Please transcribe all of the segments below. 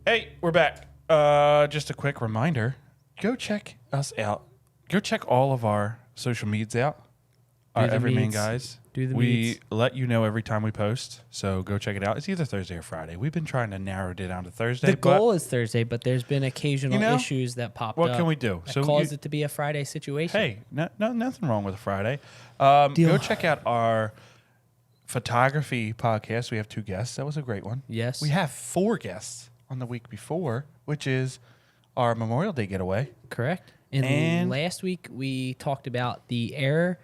Hey, we're back. Just a quick reminder, go check us out. Go check all of our social medias out. Our Everyman guys. We let you know every time we post, so go check it out. It's either Thursday or Friday. We've been trying to narrow it down to Thursday. The goal is Thursday, but there's been occasional issues that popped up. What can we do? That caused it to be a Friday situation. Hey, nothing wrong with a Friday. Go check out our photography podcast. We have 2 guests. That was a great one. Yes. We have 4 guests on the week before, which is our Memorial Day getaway. Correct. And last week we talked about the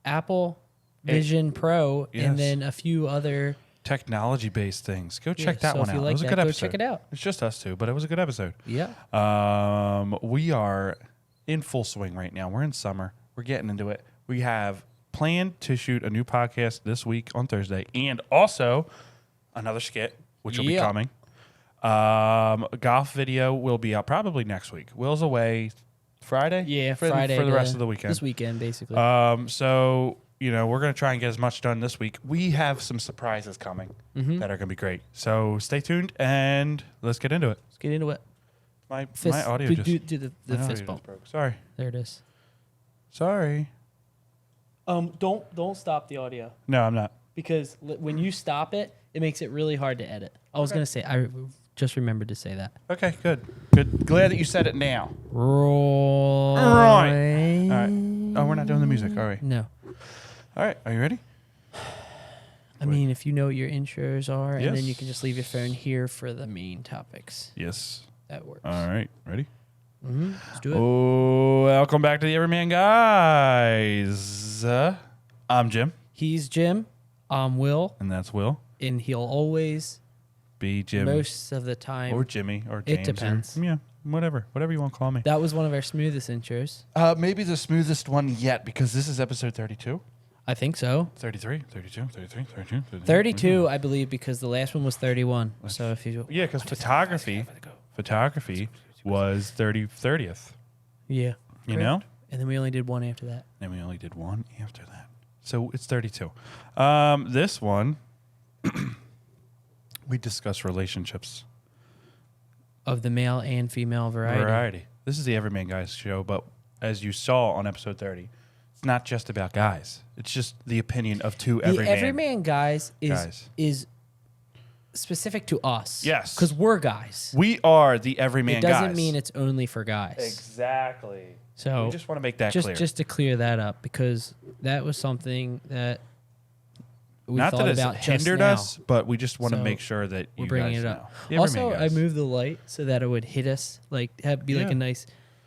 Apple Vision Pro, and then a few other technology-based things. Go check that one out. It was a good episode. Go check it out. It's just us 2, but it was a good episode. Yeah. We are in full swing right now. We're in summer. We're getting into it. We have planned to shoot a new podcast this week on Thursday, and also another skit, which will be coming. Golf video will be out probably next week. Will's away Friday? Yeah, Friday for the rest of the weekend. This weekend, basically. So, we're going to try and get as much done this week. We have some surprises coming that are going to be great. So stay tuned, and let's get into it. Let's get into it. My audio just... Do the fist bump. Broke. Sorry. There it is. Sorry. Don't stop the audio. No, I'm not. Because when you stop it, it makes it really hard to edit. I was going to say... I just remembered to say that. Okay, good. Glad that you said it now. Right. All right. Oh, we're not doing the music, are we? No. All right. Are you ready? I mean, if you know what your intros are, Yes. and then you can just leave your phone here for the main topics. Yes. That works. All right. Ready? Mm-hmm. Let's do it. Oh, welcome back to the Everyman guys. I'm Jim. He's Jim. I'm Will. And that's Will. And he'll always... Be Jim. Most of the time. Or Jimmy. Or James. It depends. Whatever you want to call me. That was one of our smoothest intros. Maybe the smoothest one yet, because this is episode 32. I think so. 33, 32, 33, 32, 32, I believe, because the last one was 31. So if you... Yeah, because photography was 30th. Yeah. You know? And then we only did one after that. Then we only did one after that. So it's 32. This one... We discuss relationships. Of the male and female variety. This is the Everyman Guys show, but as you saw on episode 30, it's not just about guys. It's just the opinion of 2 Everyman. The Everyman Guys is specific to us. Yes. Because we're guys. We are the Everyman Guys. It doesn't mean it's only for guys. Exactly. So we just want to make that clear. Just to clear that up, because that was something that we not thought that it's about hindered us, but we just want to make sure that we're you bringing guys it up. know. Also, I moved the light so that it would hit us, like be like a nice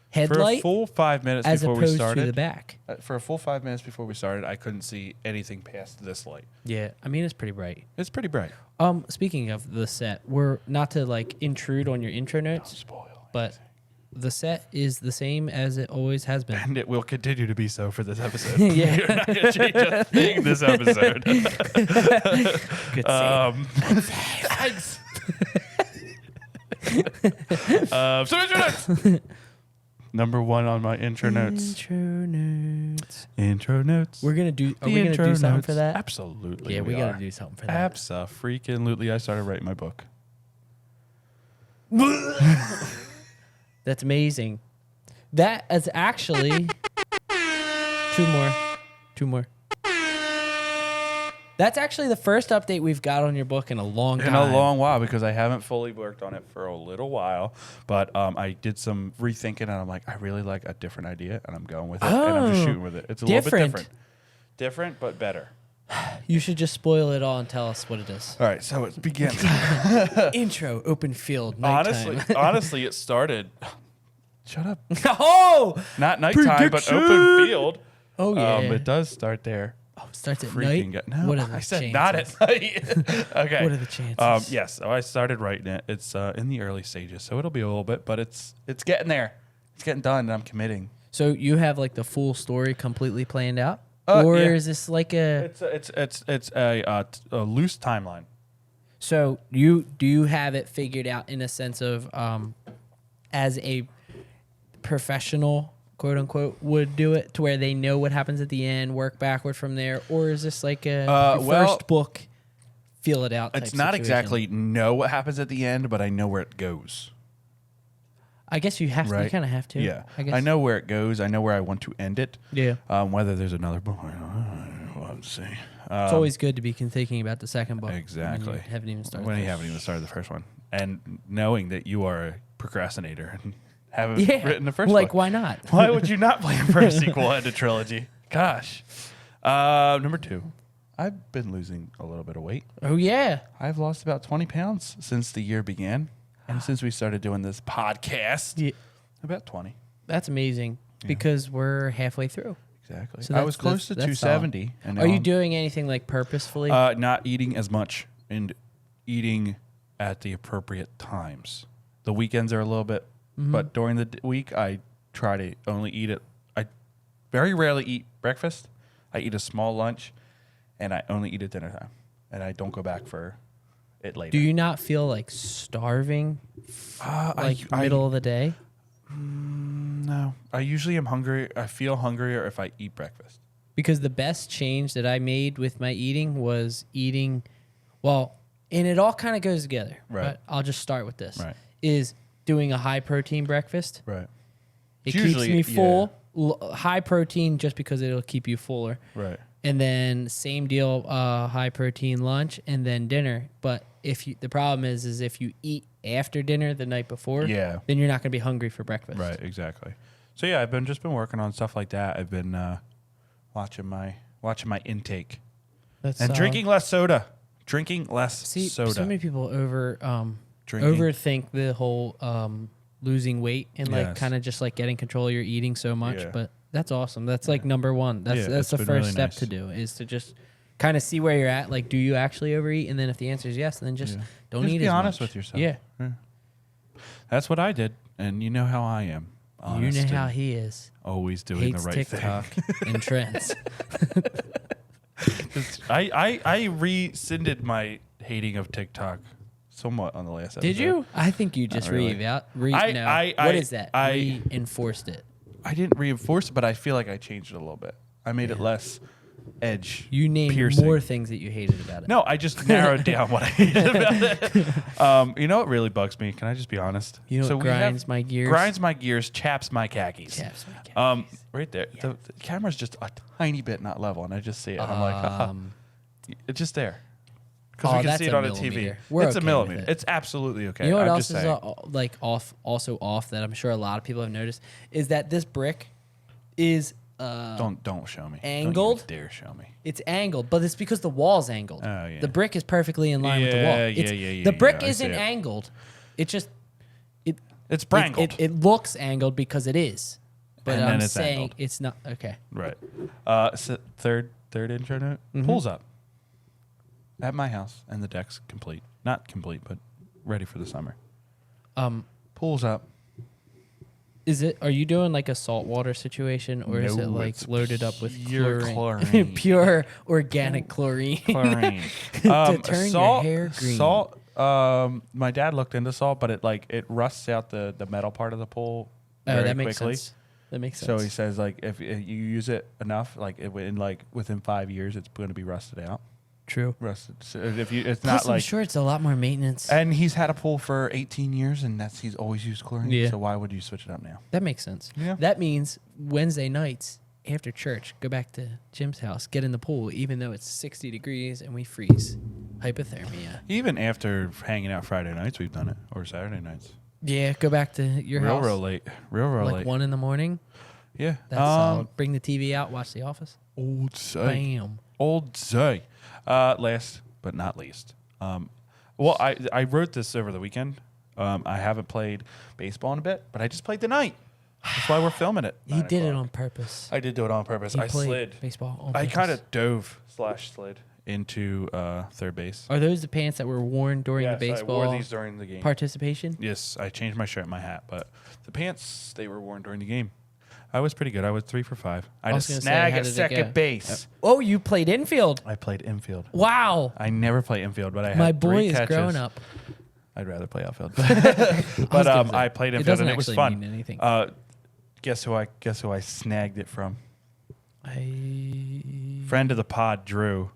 headlight. For a full 5 minutes as before we opposed started. To the back. For a full 5 minutes before we started, I couldn't see anything past this light. Yeah, I mean it's pretty bright. It's pretty bright. Speaking of the set, we're not to like intrude on your intro notes, but the set is the same as it always has been. And it will continue to be so for this episode. Yeah. You're not going to change a thing this episode. Good save. Thanks. So intro notes. Number 1 on my intro notes. Intro notes. We're going to do... Are we going to do something for that? Absolutely. Yeah, we got to do something for that. Abso-freaking-lutely. I started writing my book. That's amazing. That is actually... Two more. That's actually the first update we've got on your book in a long time. In a long while, because I haven't fully worked on it for a little while. But I did some rethinking, and I'm like, I really like a different idea, and I'm going with it, and I'm just shooting with it. It's a little bit different. Different, but better. You should just spoil it all and tell us what it is. All right, so it begins. Intro, open field, nighttime. Honestly, it started... Shut up. Oh! Not nighttime, but open field. Oh, yeah. It does start there. Oh, it starts at night? No, what are the I said chances? not at night. Okay. What are the chances? Yes, so I started writing it. It's in the early stages, so it'll be a little bit, but it's getting there. It's getting done, and I'm committing. So you have like the full story completely planned out? Or is this like a... It's a loose timeline. So do you have it figured out in a sense of as a professional, quote unquote, would do it to where they know what happens at the end, work backward from there? Or is this like a first book feel it out. It's not exactly know what happens at the end, but I know where it goes. I guess you have to. You kind of have to. Yeah. I guess. I know where it goes. I know where I want to end it. Yeah. Whether there's another book, I don't know. We'll have to see. It's always good to be thinking about the second book. Exactly. When you haven't even started. When you haven't even started the first one, and knowing that you are a procrastinator and haven't written the first like, book. why not? Why would you not plan for a sequel and a trilogy? Gosh. Number 2. I've been losing a little bit of weight. Oh, yeah. I've lost about 20 pounds since the year began. And since we started doing this podcast, about 20. That's amazing because we're halfway through. Exactly. So I was close to 270. And are you doing anything like purposefully? Not eating as much and eating at the appropriate times. The weekends are a little bit, but during the week, I try to only eat it. I very rarely eat breakfast. I eat a small lunch, and I only eat at dinner time. And I don't go back for it later. Do you not feel like starving middle of the day? No. I usually am hungry. I feel hungrier if I eat breakfast. Because the best change that I made with my eating was eating, well, and it all kind of goes together. Right. But I'll just start with this. Right. Is doing a high protein breakfast. Right. It keeps me full. High protein just because it'll keep you fuller. Right. And then same deal, high protein lunch and then dinner. But the problem is if you eat after dinner the night before, then you're not going to be hungry for breakfast. Right, exactly. So yeah, I've been working on stuff like that. I've been watching my intake. That's and drinking less soda. Drinking less soda. So many people overthink the whole losing weight and like kind of just like getting control of your eating so much. Yeah. But that's awesome. That's like number one. That's the first step to do is to just kind of see where you're at. Like, do you actually overeat? And then if the answer is yes, then just don't eat as much. Be honest with yourself. Yeah. That's what I did. And you know how I am. You know how he is. Always doing the right TikTok thing. and trends. I rescinded my hating of TikTok somewhat on the last episode. Did you? I think you just reinforced it. I didn't reinforce it, but I feel like I changed it a little bit. I made it less edge. You named piercing. more things that you hated about it. No, I just narrowed down what I hated about it. You know what really bugs me? Can I just be honest? You know what grinds my gears? Grinds my gears, chaps my khakis. Chaps my khakis. Right there. Yeah. The camera's just a tiny bit not level, and I just see it. And I'm like, it's just there. Because we can see it on the TV. It's a millimeter. It's absolutely okay. You know what else is also off that I'm sure a lot of people have noticed is that this brick is don't show me. Angled. Don't you dare show me. It's angled, but it's because the wall's angled. Oh yeah. The brick is perfectly in line with the wall. The brick isn't angled. It's just it's brangled. It looks angled because it is. But and I'm saying angled. It's not okay. Right. So third intro note. Pulls up. At my house, and the deck's complete. Not complete, but ready for the summer. Pulls up. Are you doing like a saltwater situation, or is it like loaded up with chlorine? Pure organic chlorine. Chlorine. To turn your hair green. Salt. My dad looked into salt, but it rusts out the metal part of the pool very quickly. Sense. That makes sense. So he says like if you use it enough, like within 5 years, it's going to be rusted out. True. Rusted. So it's Plus, not like I'm sure it's a lot more maintenance. And he's had a pool for 18 years, and he's always used chlorine. Yeah. So why would you switch it up now? That makes sense. Yeah. That means Wednesday nights after church, go back to Jim's house, get in the pool, even though it's 60 degrees and we freeze. Hypothermia. Even after hanging out Friday nights, we've done it, or Saturday nights. Yeah, go back to your house. Real late. Real late. Like 1 a.m. Yeah. That's solid. Bring the TV out, watch The Office. Old say. Bam. Old say. Last but not least. Well, I wrote this over the weekend. I haven't played baseball in a bit, but I just played tonight. That's why we're filming it. You did it on purpose. I did do it on purpose. I slid. Baseball on I purpose. kind of dove/slid into third base. Are those the pants that were worn during the baseball I wore these during the game. participation? Yes, I changed my shirt and my hat, but the pants, they were worn during the game. I was pretty good. I was 3 for 5. I had a snag at second base. Oh, you played infield. I played infield. Wow. I never play infield, but I had my boy 3 catches. is growing up. I'd rather play outfield. But I played infield and it was fun. Mean anything. Guess who I snagged it from? Friend of the pod, Drew.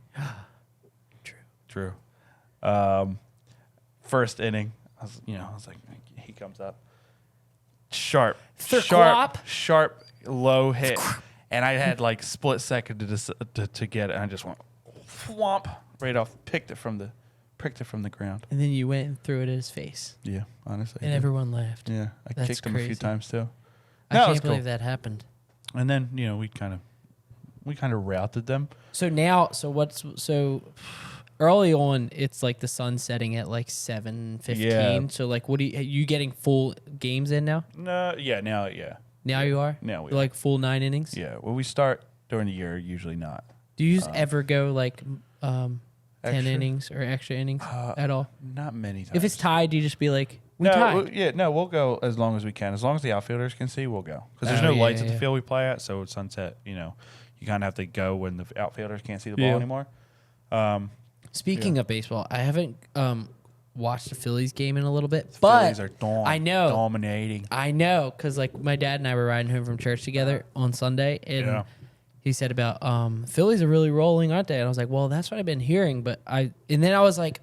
Drew. First inning, I was like, he comes up, sharp, low hit, and I had like split second to get it. And I just went thwomp right off, pricked it from the ground. And then you went and threw it at his face. Yeah, honestly. And everyone laughed. Yeah, I kicked him a few times too. I can't believe that happened. And then we kind of routed them. So early on, it's like the sun setting at like 7:15. Yeah. So like, what are you getting full games in now? No, yeah, now. Now you are? Now we are. Like full 9 innings? Yeah. Well, we start during the year, usually not. Do you ever go like 10 innings or extra innings at all? Not many times. If it's tied, do you just be like, tied? We'll go as long as we can. As long as the outfielders can see, we'll go. Because there's no lights at the field we play at, so it's sunset. You kind of have to go when the outfielders can't see the ball anymore. Speaking of baseball, I haven't watched the Phillies game in a little bit, Phillies are dominating. I know, because like my dad and I were riding home from church together on Sunday, and he said about Phillies are really rolling, aren't they? And I was like, well, that's what I've been hearing, and then I was like,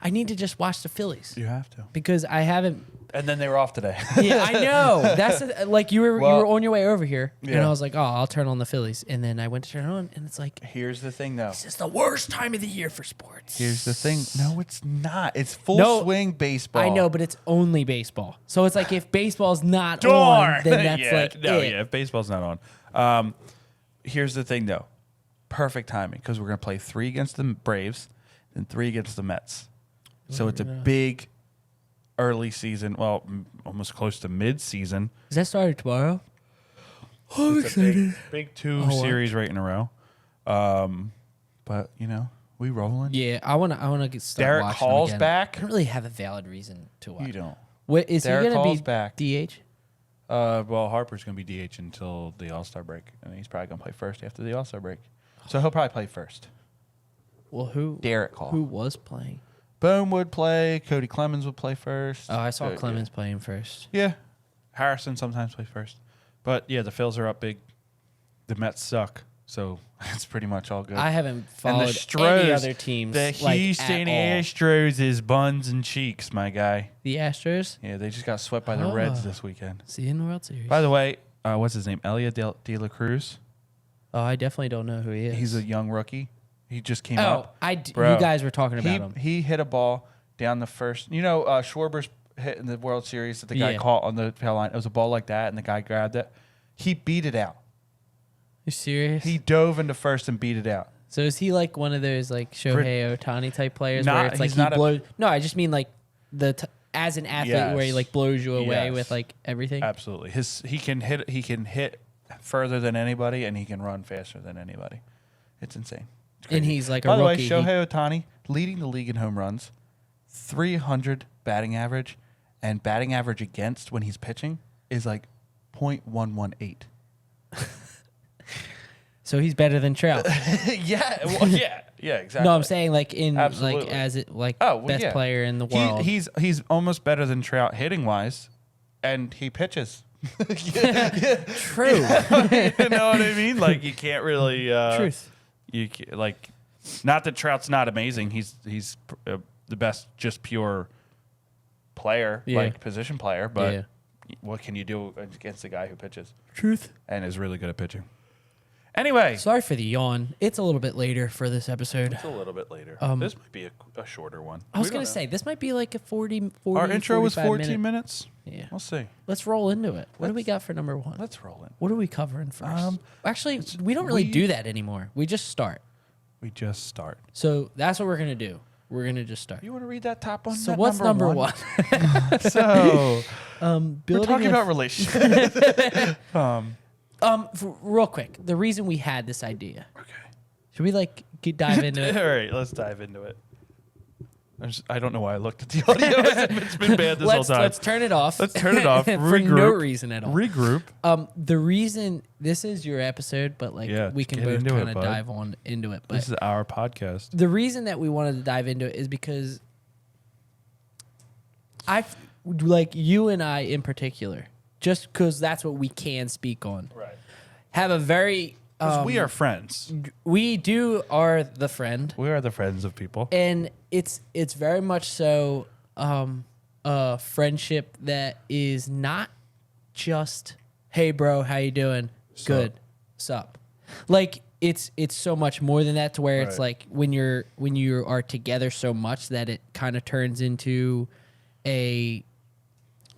I need to just watch the Phillies. You have to, because I haven't. And then they were off today. Yeah, I know. That's like you were on your way over here, and I was like, I'll turn on the Phillies, and then I went to turn it on, and it's like, here's the thing, though. This is the worst time of the year for sports. Here's the thing. No, it's not. It's full swing baseball. I know, but it's only baseball. So it's like if baseball's not on, then that's if baseball's not on. Here's the thing, though. Perfect timing, because we're going to play 3 against the Braves and 3 against the Mets. So it's a big early season, almost close to mid-season. Is that started tomorrow? I'm excited. Big 2 series right in a row. But, we rolling. Yeah, I want to get started. Derek Hall's back. I don't really have a valid reason to watch. You don't. What, is Derek he going to be back. DH? Well, Harper's going to be DH until the All-Star break, and he's probably going to play first after the All-Star break. So he'll probably play first. Well, who? Derek Hall. Who was playing? Bohm would play. Cody Clemens would play first. Oh, I saw Clemens playing first. Yeah. Harrison sometimes plays first. But, yeah, the Phils are up big. The Mets suck. So it's pretty much all good. I haven't followed any other teams. The Houston Astros is buns and cheeks, my guy. The Astros? Yeah, they just got swept by the Reds this weekend. See you in the World Series. By the way, what's his name? Elliot De La Cruz. Oh, I definitely don't know who he is. He's a young rookie. He just came up. Bro, you guys were talking about him. He hit a ball down the first. Schwarber's hit in the World Series that the guy caught on the tail line. It was a ball like that, and the guy grabbed it. He beat it out. You serious? He dove into first and beat it out. So is he like one of those like Shohei Ohtani type players where it's like he blows? No, I just mean like as an athlete where he like blows you away with like everything. Absolutely. He can hit further than anybody, and he can run faster than anybody. It's insane. And he's like By a rookie. the way, Shohei Ohtani leading the league in home runs, 300 batting average, and batting average against when he's pitching is like .118. So he's better than Trout. Yeah, exactly. No, I'm saying like best yeah. player in the world. He's almost better than Trout hitting wise, and he pitches. True. You know what I mean? Like you can't really. Truth. You like, not that Trout's not amazing. He's the best, just pure player, like position player. But what can you do against a guy who pitches? Truth. And is really good at pitching. Anyway. Sorry for the yawn. It's a little bit later for this episode. It's a little bit later. This might be a shorter one. I was going to say, this might be like a 40 Our intro was 14 minutes. Yeah. We'll see. Let's roll into it. What do we got for number 1? Let's roll in. What are we covering first? Actually, we don't really do that anymore. We just start. So that's what we're going to do. We're going to just start. You want to read that top one? So what's number 1? So, we're talking about relationships. Real quick, the reason we had this idea. Okay. Should we dive into it? All right, let's dive into it. I don't know why I looked at the audio. It's been bad this whole time. Let's turn it off. Let's turn it off. For no reason at all. Regroup. The reason this is your episode, but we can both kind of dive on into it. But this is our podcast. The reason that we wanted to dive into it is because you and I in particular, just because that's what we can speak on. Right. Have a very Because we are friends. We are the friend. We are the friends of people. And it's very much so a friendship that is not just, hey, bro, how you doing? Sup. Good. Sup. Like, it's so much more than that to where it's like when you are together so much that it kind of turns into a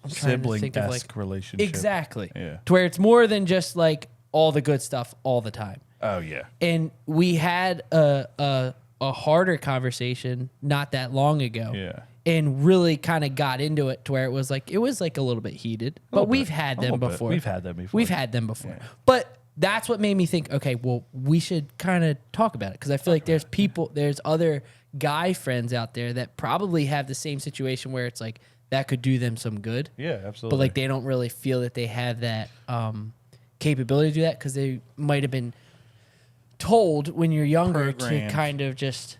sibling-esque relationship. Exactly. Yeah. To where it's more than just like all the good stuff all the time. Oh yeah. And we had a harder conversation not that long ago. Yeah. And really kind of got into it to where it was like a little bit heated. But we've had them before. We've had them before. Yeah. But that's what made me think, okay, well, we should kind of talk about it. Because I feel like there's other guy friends out there that probably have the same situation where it's like that could do them some good. Yeah, absolutely. But like they don't really feel that they have that capability to do that because they might have been told when you're younger to kind of just,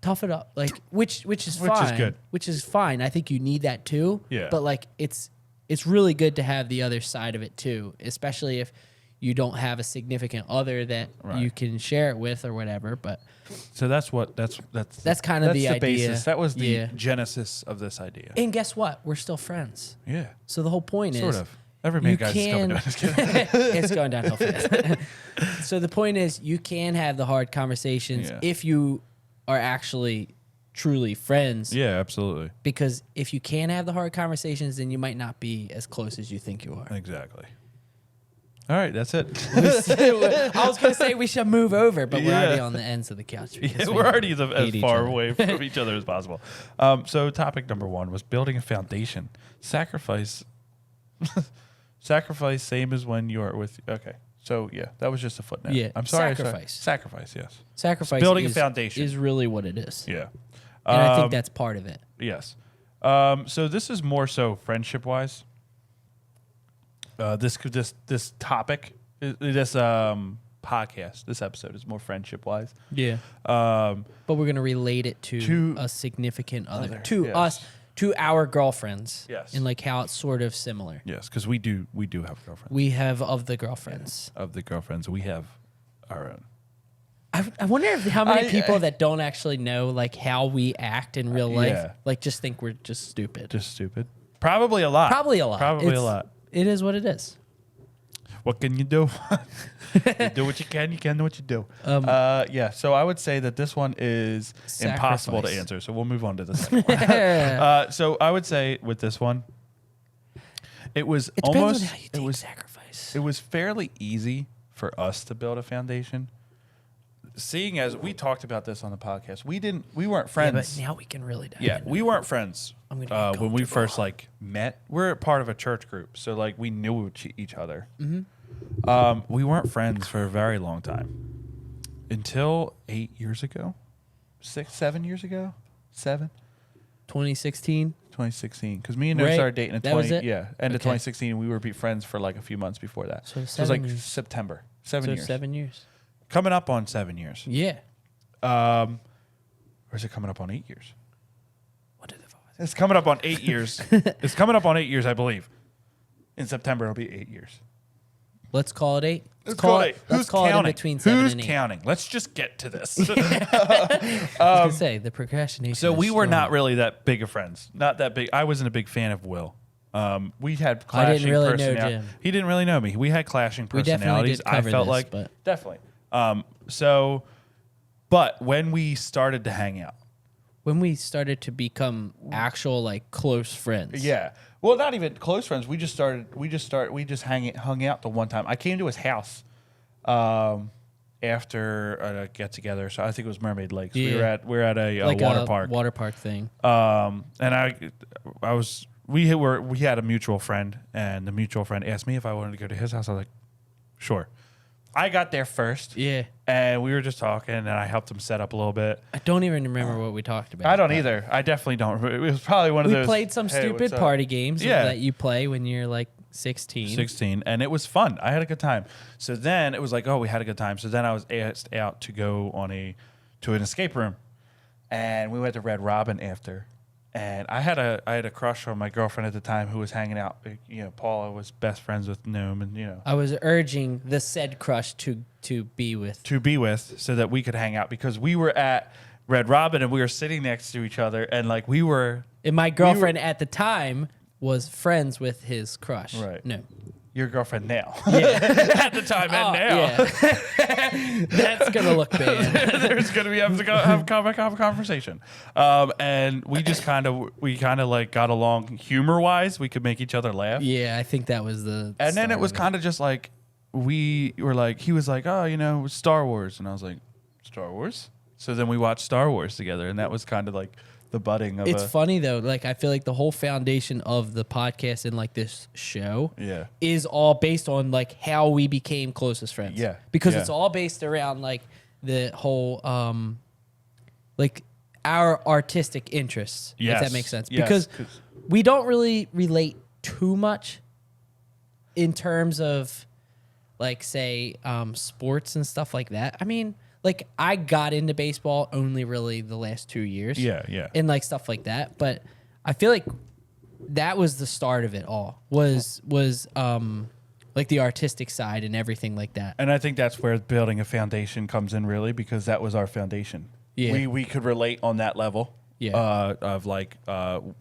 tough it up. Like which is fine. Which is good. Which is fine. I think you need that too. Yeah. But like it's really good to have the other side of it too, especially if you don't have a significant other that you can share it with or whatever. But so that's kind of the idea. Basis. That was the genesis of this idea. And guess what? We're still friends. Yeah. So the whole point is EVERYMAN guys is coming down. It's going downhill fast. So the point is you can have the hard conversations if you are actually truly friends. Yeah, absolutely. Because if you can have the hard conversations, then you might not be as close as you think you are. Exactly. All right, that's it. I was going to say we should move over, but we're already on the ends of the couch. Yeah, we're already as far away from each other as possible. So topic number 1 was building a foundation. Sacrifice, same as when you are with... Okay, so yeah, that was just a footnote. Yeah, I'm sorry. Sacrifice, yes. Sacrifice building a foundation is really what it is. Yeah. And I think that's part of it. Yes. So this is more so friendship-wise. This topic, this podcast, this episode is more friendship wise. Yeah. But we're gonna relate it to a significant other, to us, to our girlfriends. Yes. And like how it's sort of similar. Yes, because we do have girlfriends. We have of the girlfriends. Of the girlfriends, we have our own. I wonder how many people that don't actually know like how we act in real life, like just think we're just stupid. Just stupid. Probably a lot. Probably a lot. It is what it is. What can you do? You do what you can. You can do what you do. Yeah. So I would say that this one is impossible to answer. So we'll move on to the second one. So I would say with this one, it was almost. On how you take sacrifice. It was fairly easy for us to build a foundation. Seeing as we talked about this on the podcast, we weren't friends. Yeah, but now we can really dive into we weren't friends when we first met. We're part of a church group, so we knew each other. Mm-hmm. We weren't friends for a very long time until 8 years ago, 7 years ago, 2016. 2016, because me and her started dating in end of 2016. We were friends for a few months before that. So it was years. September. 7 years. 7 years. Coming up on 7 years. Yeah. Or is it coming up on 8 years? What did the fuck? It's coming up on 8 years. It's coming up on 8 years, I believe. In September, it'll be 8 years. Let's call it 8. Let's call it 8. Who's counting? It in between 7 and 8. Who's counting? Let's just get to this. I was going to say, the procrastination. So we were not really that big of friends. Not that big. I wasn't a big fan of Will. We had clashing personalities. He didn't really know me. We had clashing personalities. I felt like definitely. But when we started to hang out, when we started to become actual close friends, well, not even close friends. We just hung out the one time. I came to his house after a get together. So I think it was Mermaid Lakes. Yeah. We were at a water park thing. And we had a mutual friend, and the mutual friend asked me if I wanted to go to his house. I was like, sure. I got there first. Yeah. And we were just talking, and I helped him set up a little bit. I don't even remember what we talked about. I don't either. I definitely don't. It was probably one of those. We played some stupid party games that you play when you're 16. 16, and it was fun. I had a good time. So then it was we had a good time. So then I was asked out to go to an escape room, and we went to Red Robin after. And I had a crush on my girlfriend at the time who was hanging out. Paula was best friends with Noam, and I was urging the said crush to be with so that we could hang out because we were at Red Robin and we were sitting next to each other and like we were. And my girlfriend at the time was friends with his crush. Right. No. Your girlfriend now. Yeah. At the time and now. Yeah. That's going to look bad. There's going to be have a conversation. And we just kind of like got along humor wise. We could make each other laugh. Yeah, I think that was the And then it was kind of just like we were like he was like, "Oh, Star Wars." And I was like, "Star Wars?" So then we watched Star Wars together and that was kind of like the budding of It's funny though, like I feel like the whole foundation of the podcast and like this show is all based on like how we became closest friends. Yeah. Because it's all based around like the whole like our artistic interests, if that makes sense. Yes. Because we don't really relate too much in terms of like say sports and stuff like that. I mean, like, I got into baseball only really the last 2 years. Yeah. And, like, stuff like that. But I feel like that was the start of it all, was like, the artistic side and everything like that. And I think that's where building a foundation comes in, really, because that was our foundation. Yeah. We could relate on that level. Yeah. Of, like,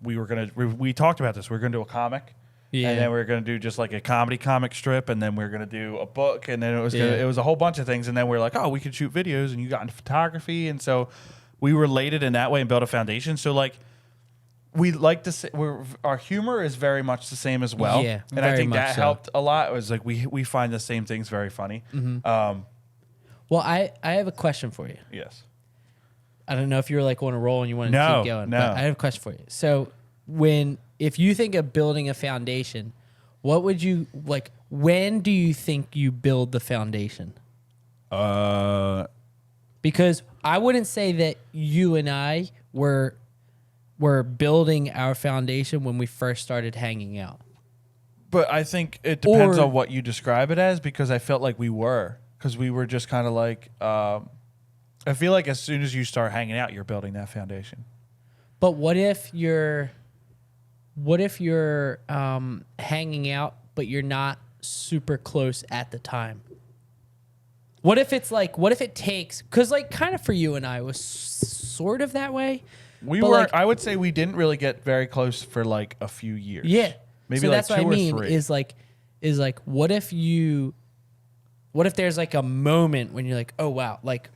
we talked about this. We were going to do a comic. Yeah. And then we were going to do just like a comedy comic strip, and then we were going to do a book, and then it was a whole bunch of things, and then we were like, oh, we could shoot videos, and you got into photography, and so we related in that way and built a foundation. So like we like to say our humor is very much the same as well, and I think that helped a lot. It was like we find the same things very funny. Mm-hmm. Well, I have a question for you. Yes. I don't know if you were like on a roll and you want to keep going. No, but I have a question for you. So if you think of building a foundation, what would you like? When do you think you build the foundation? Because I wouldn't say that you and I were building our foundation when we first started hanging out. But I think it depends on what you describe it as, because I felt like we were just kind of like. I feel like as soon as you start hanging out, you're building that foundation. But what if you're hanging out, but you're not super close at the time? What if it takes, because like kind of for you and I was sort of that way. I would say we didn't really get very close for like a few years. Yeah. Maybe so like that's 2 what I or mean 3. is like, what if there's like a moment when you're like, oh wow, like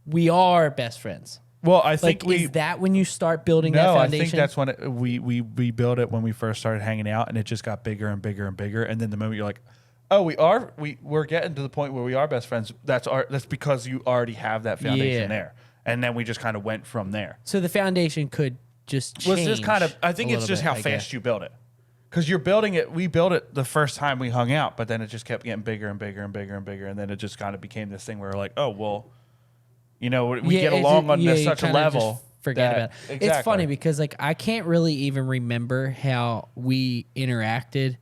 we are best friends. Well, I think is that when you start building that foundation? I think that's when we built it when we first started hanging out, and it just got bigger and bigger and bigger. And then the moment you're like, oh, we're getting to the point where we are best friends. That's because you already have that foundation there, and then we just kind of went from there. So the foundation could just change. Was just kind of. I think it's just how fast you build it, because you're building it. We built it the first time we hung out, but then it just kept getting bigger and bigger and bigger and bigger, and then it just kind of became this thing where we're like, oh well. We get along on such a level. Forget about it. Exactly. It's funny because like I can't really even remember how we interacted.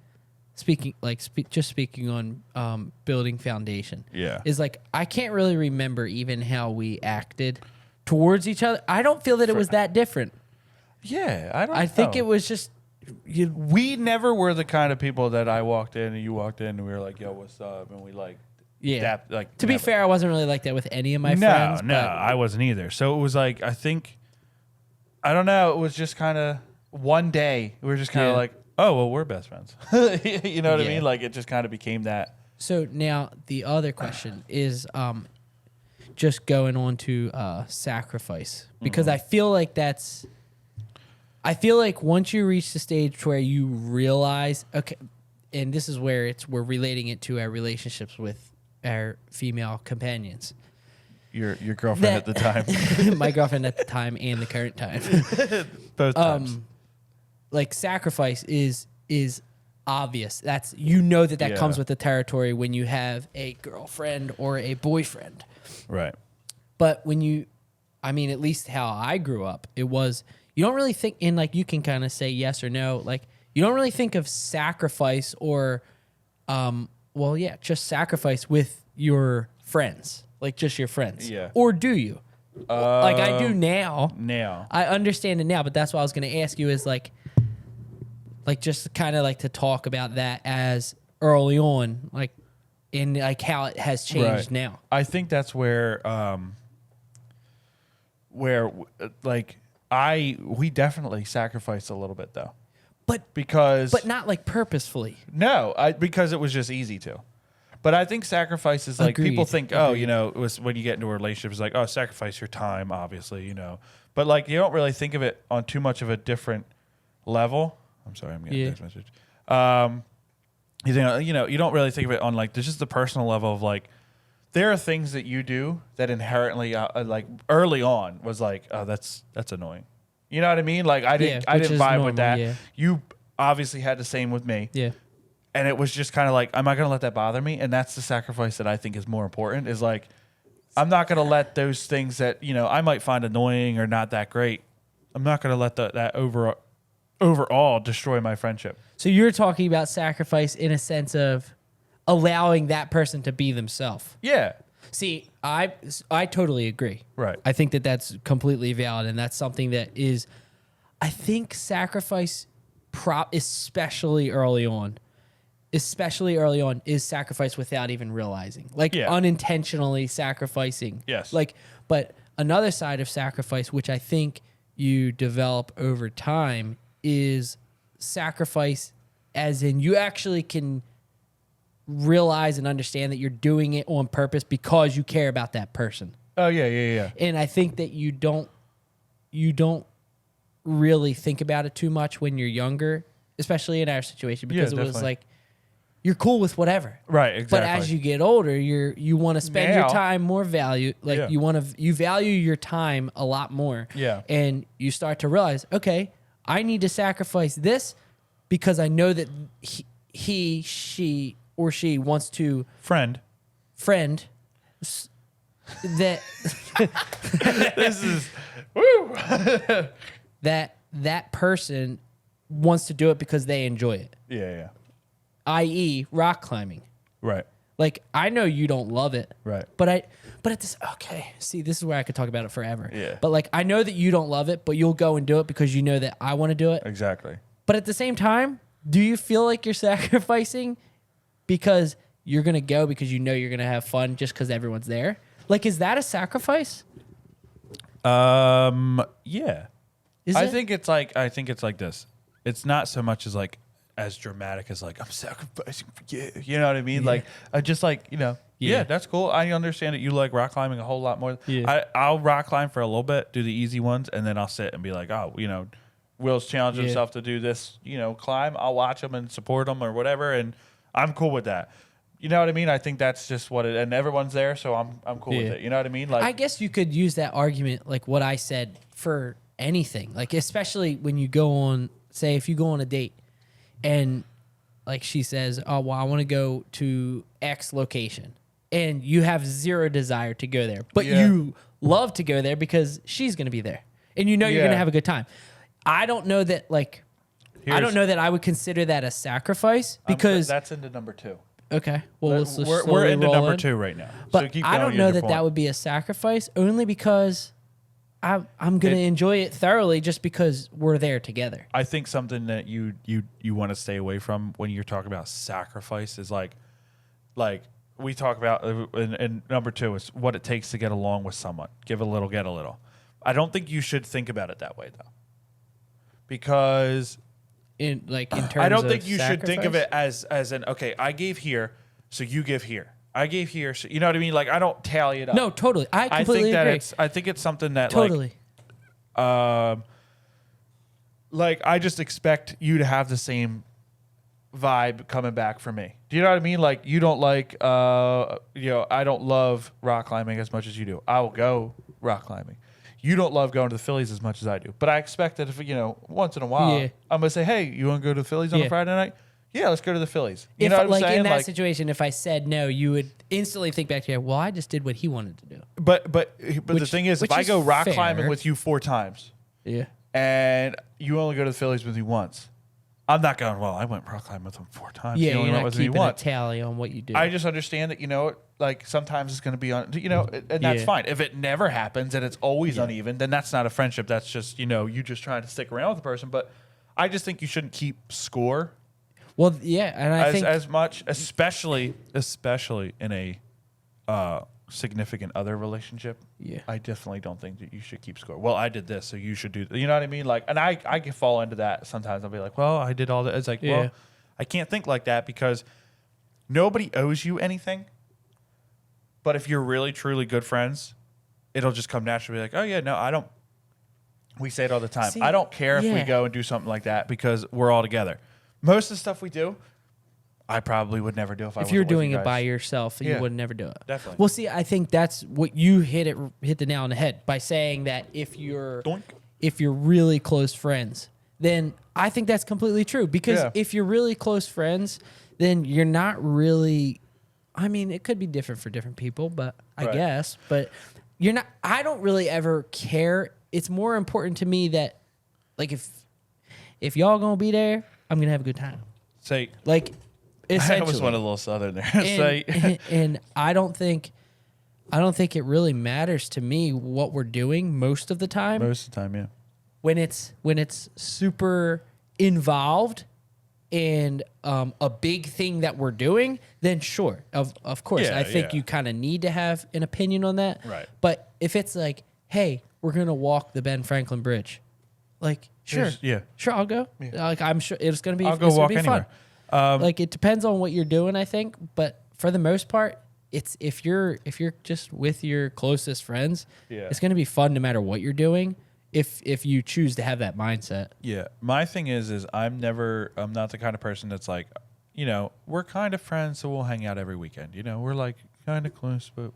Speaking on building foundation. Yeah, is like I can't really remember even how we acted towards each other. I don't feel that it was that different. Yeah, I think it was just we never were the kind of people that I walked in and you walked in and we were like, "Yo, what's up?" and we like. Yeah. To be fair, I wasn't really like that with any of my friends. No, I wasn't either. So it was like, I don't know. It was just kind of one day we were just kind of like, oh, well, we're best friends. You know what I mean? Like it just kind of became that. So now the other question is just going on to sacrifice, because I feel like once you reach the stage where you realize, okay, and this is where we're relating it to our relationships with our female companions. Your girlfriend at the time. My girlfriend at the time and the current time. Both times. Like sacrifice is obvious. That's that comes with the territory when you have a girlfriend or a boyfriend. Right. But at least how I grew up, it was you don't really think in like you can kind of say yes or no. Like you don't really think of sacrifice or just sacrifice with your friends, like just your friends. Yeah. Or do you? Like I do now. Now. I understand it now, but that's what I was going to ask you is like just kind of like to talk about that as early on, like in like how it has changed now. I think that's where we definitely sacrificed a little bit though. But not like purposefully. No, because it was just easy to. But I think sacrifice is like people think, oh, you know, it was when you get into a relationship, it's like, oh, sacrifice your time, obviously, you know. But like you don't really think of it on too much of a different level. I'm sorry, I'm getting a text message. You know, you don't really think of it on like there's just the personal level of like there are things that you do that inherently like early on was like, oh, that's annoying. You know what I mean? Like I didn't vibe with that. Yeah. You obviously had the same with me. Yeah. And it was just kind of like, am I going to let that bother me? And that's the sacrifice that I think is more important is like, I'm not going to let those things that, you know, I might find annoying or not that great. I'm not going to let that overall destroy my friendship. So you're talking about sacrifice in a sense of allowing that person to be themselves. Yeah. See, I totally agree. Right. I think that that's completely valid. And that's something that is, I think sacrifice especially early on, is sacrifice without even realizing, like unintentionally sacrificing. Yes. Like, but another side of sacrifice, which I think you develop over time, is sacrifice as in you actually can realize and understand that you're doing it on purpose because you care about that person. Oh yeah. And I think that you don't really think about it too much when you're younger, especially in our situation, because it was like, you're cool with whatever. Right, exactly. But as you get older, you want to spend your time more value. Like you value your time a lot more. Yeah. And you start to realize, okay, I need to sacrifice this because I know that he, she, or she wants to friend that this is woo that person wants to do it because they enjoy it. Yeah. i.e. rock climbing. Right. Like, I know you don't love it. Right. But this is where I could talk about it forever. Yeah. But like, I know that you don't love it, but you'll go and do it because you know that I want to do it. Exactly. But at the same time, do you feel like you're sacrificing because you're going to go because you know you're going to have fun just because everyone's there? Like, is that a sacrifice? Yeah. I think it's like this. It's not so much as like as dramatic as like I'm sacrificing for you. You know what I mean? Yeah. Like I just like, you know, yeah, that's cool. I understand that you like rock climbing a whole lot more. Yeah. I'll rock climb for a little bit, do the easy ones, and then I'll sit and be like, oh, you know, Will's challenged himself to do this, you know, climb. I'll watch him and support him or whatever, and I'm cool with that. You know what I mean? I think that's just what it, and everyone's there, so I'm cool with it. You know what I mean? Like, I guess you could use that argument, like what I said, for anything. Like, especially when you go on, say, if you go on a date, and like she says, oh, well, I want to go to X location, and you have zero desire to go there, but you love to go there because she's going to be there, and you know you're going to have a good time. I don't know that, like, I don't know that I would consider that a sacrifice because that's into number 2. Okay, well, we're into number 2 right now. But so keep I don't know that would be a sacrifice, only because I'm going to enjoy it thoroughly just because we're there together. I think something that you want to stay away from when you're talking about sacrifice is like we talk about, and number 2 is what it takes to get along with someone. Give a little, get a little. I don't think you should think about it that way though, because in terms I don't think you sacrifice? should think of it as an okay, I gave here, so you give here. I gave here, so you know what I mean? Like, I don't tally it up. No, totally. I completely agree. I think it's something that totally. Like I just expect you to have the same vibe coming back from me. Do you know what I mean? Like, you don't like you know, I don't love rock climbing as much as you do. I will go rock climbing. You don't love going to the Phillies as much as I do. But I expect that if, you know, once in a while, I'm going to say, hey, you want to go to the Phillies on a Friday night? Yeah, let's go to the Phillies. You know what I'm saying? In that situation, if I said no, you would instantly think back to you, well, I just did what he wanted to do. But the thing is, if I go rock climbing with you 4 times, and you only go to the Phillies with me once, I'm not going, well, I went rock climbing with him 4 times. Yeah, you're not keeping a tally on what you do. I just understand that, like sometimes it's going to be on, and that's fine. If it never happens and it's always uneven, then that's not a friendship. That's just, you just trying to stick around with the person. But I just think you shouldn't keep score. Well, yeah, and I think as much, especially in a significant other relationship. Yeah, I definitely don't think that you should keep score. Well, I did this, so you should do. You know what I mean? Like, and I can fall into that sometimes. I'll be like, well, I did all that. It's like, well, I can't think like that because nobody owes you anything. But if you're really truly good friends, it'll just come naturally. Like, oh yeah, no, I don't. We say it all the time. I don't care if we go and do something like that because we're all together. Most of the stuff we do, I probably would never do if you're doing it by yourself. You would never do it. Definitely. Well, see, I think that's what you hit the nail on the head by saying that if you're really close friends, then I think that's completely true. Because if you're really close friends, then you're not really. I mean, it could be different for different people, but I guess. But you're not. I don't really ever care. It's more important to me that, like, if y'all gonna be there, I'm gonna have a good time. Say like. I almost went a little southern there. And I don't think it really matters to me what we're doing most of the time. Most of the time, yeah. When it's super involved and a big thing that we're doing, then sure, of course, I think you kind of need to have an opinion on that. Right. But if it's like, hey, we're gonna walk the Ben Franklin Bridge, like sure, sure, I'll go. Yeah. Like I'm sure it's gonna be. I'll go walk anywhere. Fun. Like it depends on what you're doing, I think, but for the most part, it's if you're just with your closest friends, it's going to be fun no matter what you're doing. If you choose to have that mindset. Yeah, my thing is I'm not the kind of person that's like, we're kind of friends, so we'll hang out every weekend. We're like kind of close, but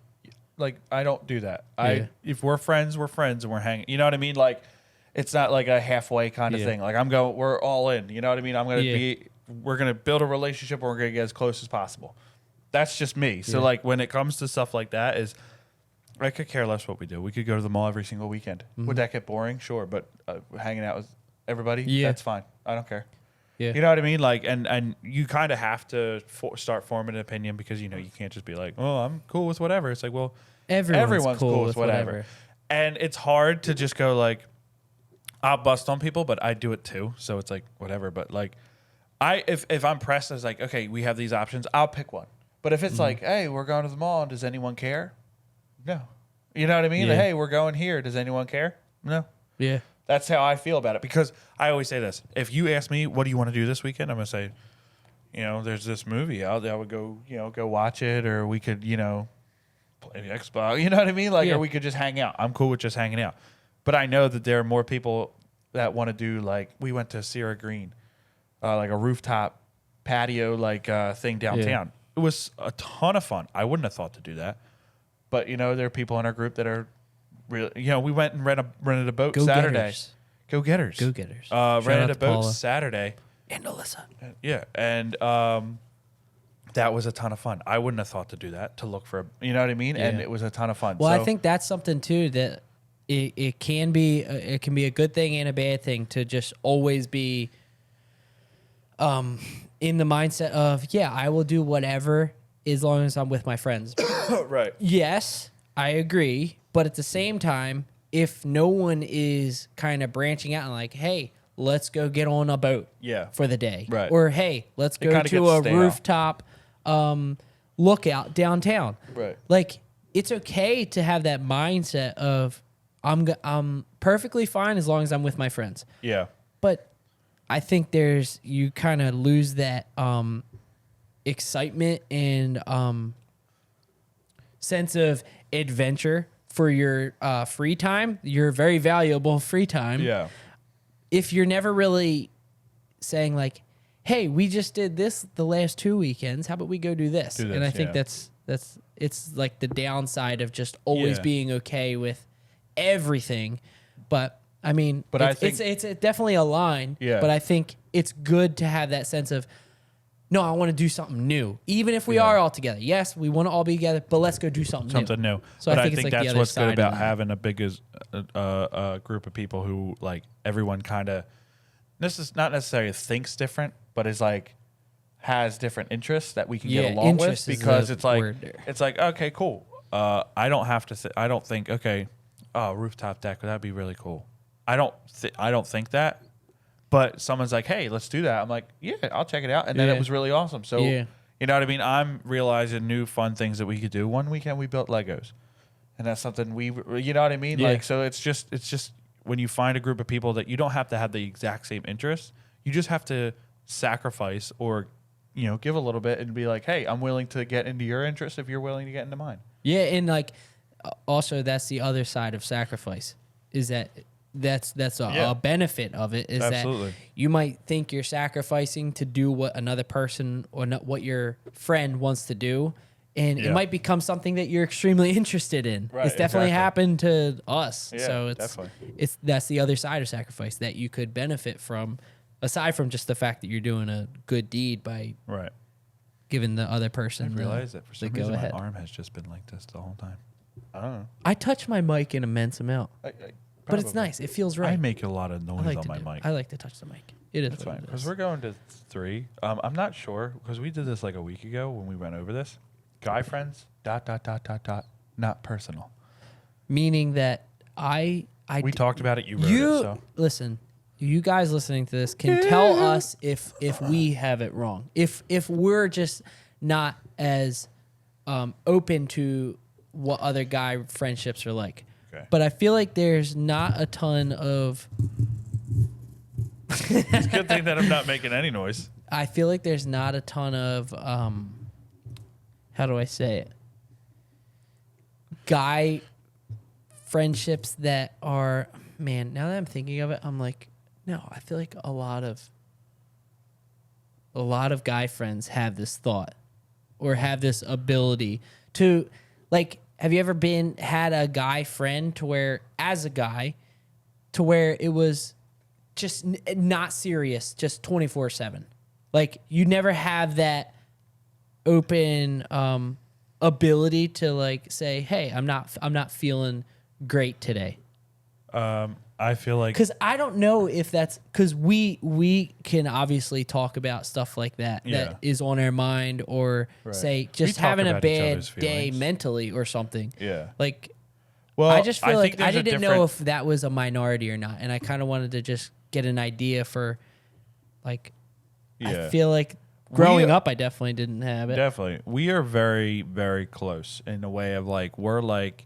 like I don't do that. If we're friends, and we're hanging. You know what I mean? Like it's not like a halfway kind of thing. Like we're all in. You know what I mean? We're going to build a relationship and we're going to get as close as possible. That's just me. So, like, when it comes to stuff like that I could care less what we do. We could go to the mall every single weekend. Mm-hmm. Would that get boring? Sure. But hanging out with everybody, that's fine. I don't care. Yeah. You know what I mean? Like, and you kind of have to start forming an opinion because, you can't just be like, oh, I'm cool with whatever. It's like, well, everyone's cool with whatever. And it's hard to just go like, I'll bust on people, but I do it too. So it's like, whatever. But like, if I'm pressed as like, okay, we have these options, I'll pick one. But if it's like, hey, we're going to the mall, does anyone care? No. You know what I mean? Yeah. Hey, we're going here. Does anyone care? No. Yeah. That's how I feel about it. Because I always say this. If you ask me, what do you want to do this weekend? I'm going to say, there's this movie. I would go, go watch it. Or we could, play the Xbox. You know what I mean? Like, or we could just hang out. I'm cool with just hanging out. But I know that there are more people that want to do, like, we went to Sierra Green. Like a rooftop patio thing downtown. Yeah. It was a ton of fun. I wouldn't have thought to do that. But, there are people in our group that are really, we went and rented a boat Saturday. Go Getters. Rented a boat Saturday. And Alyssa. Yeah. And that was a ton of fun. I wouldn't have thought to do that, to look for, you know what I mean? Yeah. And it was a ton of fun. Well, I think that's something, too, that it can be a good thing and a bad thing to just always be in the mindset of, I will do whatever as long as I'm with my friends. Right. Yes, I agree. But at the same time, if no one is kind of branching out and like, hey, let's go get on a boat for the day. Right. Or, hey, let's go to a rooftop lookout downtown. Right. Like, it's okay to have that mindset of, I'm perfectly fine as long as I'm with my friends. Yeah. But I think you kind of lose that excitement and sense of adventure for your free time, your very valuable free time. Yeah. If you're never really saying like, hey, we just did this the last 2 weekends. How about we go do this? And I think that's it's like the downside of just always being okay with everything. But I mean, I think it's definitely a line. Yeah. But I think it's good to have that sense of, no, I want to do something new. Even if we are all together. Yes, we want to all be together, but let's go do something new. So but I think that's what's good about having a big group of people who, like, everyone kind of this is not necessarily thinks different, but is like has different interests that we can get along with, because it's like okay, cool. I don't have to. I don't think okay. Oh, rooftop deck, that'd be really cool. I don't think that, but someone's like, hey, let's do that. I'm like, yeah, I'll check it out, and then it was really awesome. So you know what I mean? I'm realizing new fun things that we could do. One weekend we built Legos, and that's something you know what I mean? Yeah. Like, so it's just when you find a group of people that you don't have to have the exact same interests, you just have to sacrifice or, you know, give a little bit and be like, hey, I'm willing to get into your interests if you're willing to get into mine. Yeah, and like also that's the other side of sacrifice, is that's a benefit of it, is Absolutely. That you might think you're sacrificing to do what another person or not what your friend wants to do, and it might become something that you're extremely interested in. Right, it's definitely happened to us. Yeah, so that's the other side of sacrifice that you could benefit from, aside from just the fact that you're doing a good deed by giving the other person. I realize that for some reason my arm has just been like this the whole time. I don't know. I touch my mic an immense amount, but it's nice. It feels right. I make a lot of noise on my mic. I like to touch the mic. It is. That's fine, because we're going to 3. I'm not sure, because we did this like a week ago when we went over this. Guy friends, ... not personal. Meaning that we talked about it. You wrote it. So. Listen, you guys listening to this can tell us if we have it wrong. If we're just not as open to what other guy friendships are like. Okay. But I feel like there's not a ton of. It's a good thing that I'm not making any noise. I feel like there's not a ton of how do I say it? Guy friendships that are, man, now that I'm thinking of it, I'm like, no, I feel like a lot of guy friends have this thought or have this ability to, like, have you ever had a guy friend to where, as a guy, to where it was just not serious, just 24/7? Like, you never have that open ability to, like, say, hey, I'm not feeling great today. I feel like, because I don't know if that's because we can obviously talk about stuff like that that is on our mind, or say just having a bad day mentally or something. Yeah, like, well, I just feel like I didn't know if that was a minority or not, and I kind of wanted to just get an idea for, like, I feel like growing up, I definitely didn't have it. Definitely, we are very, very close in the way of, like, we're like,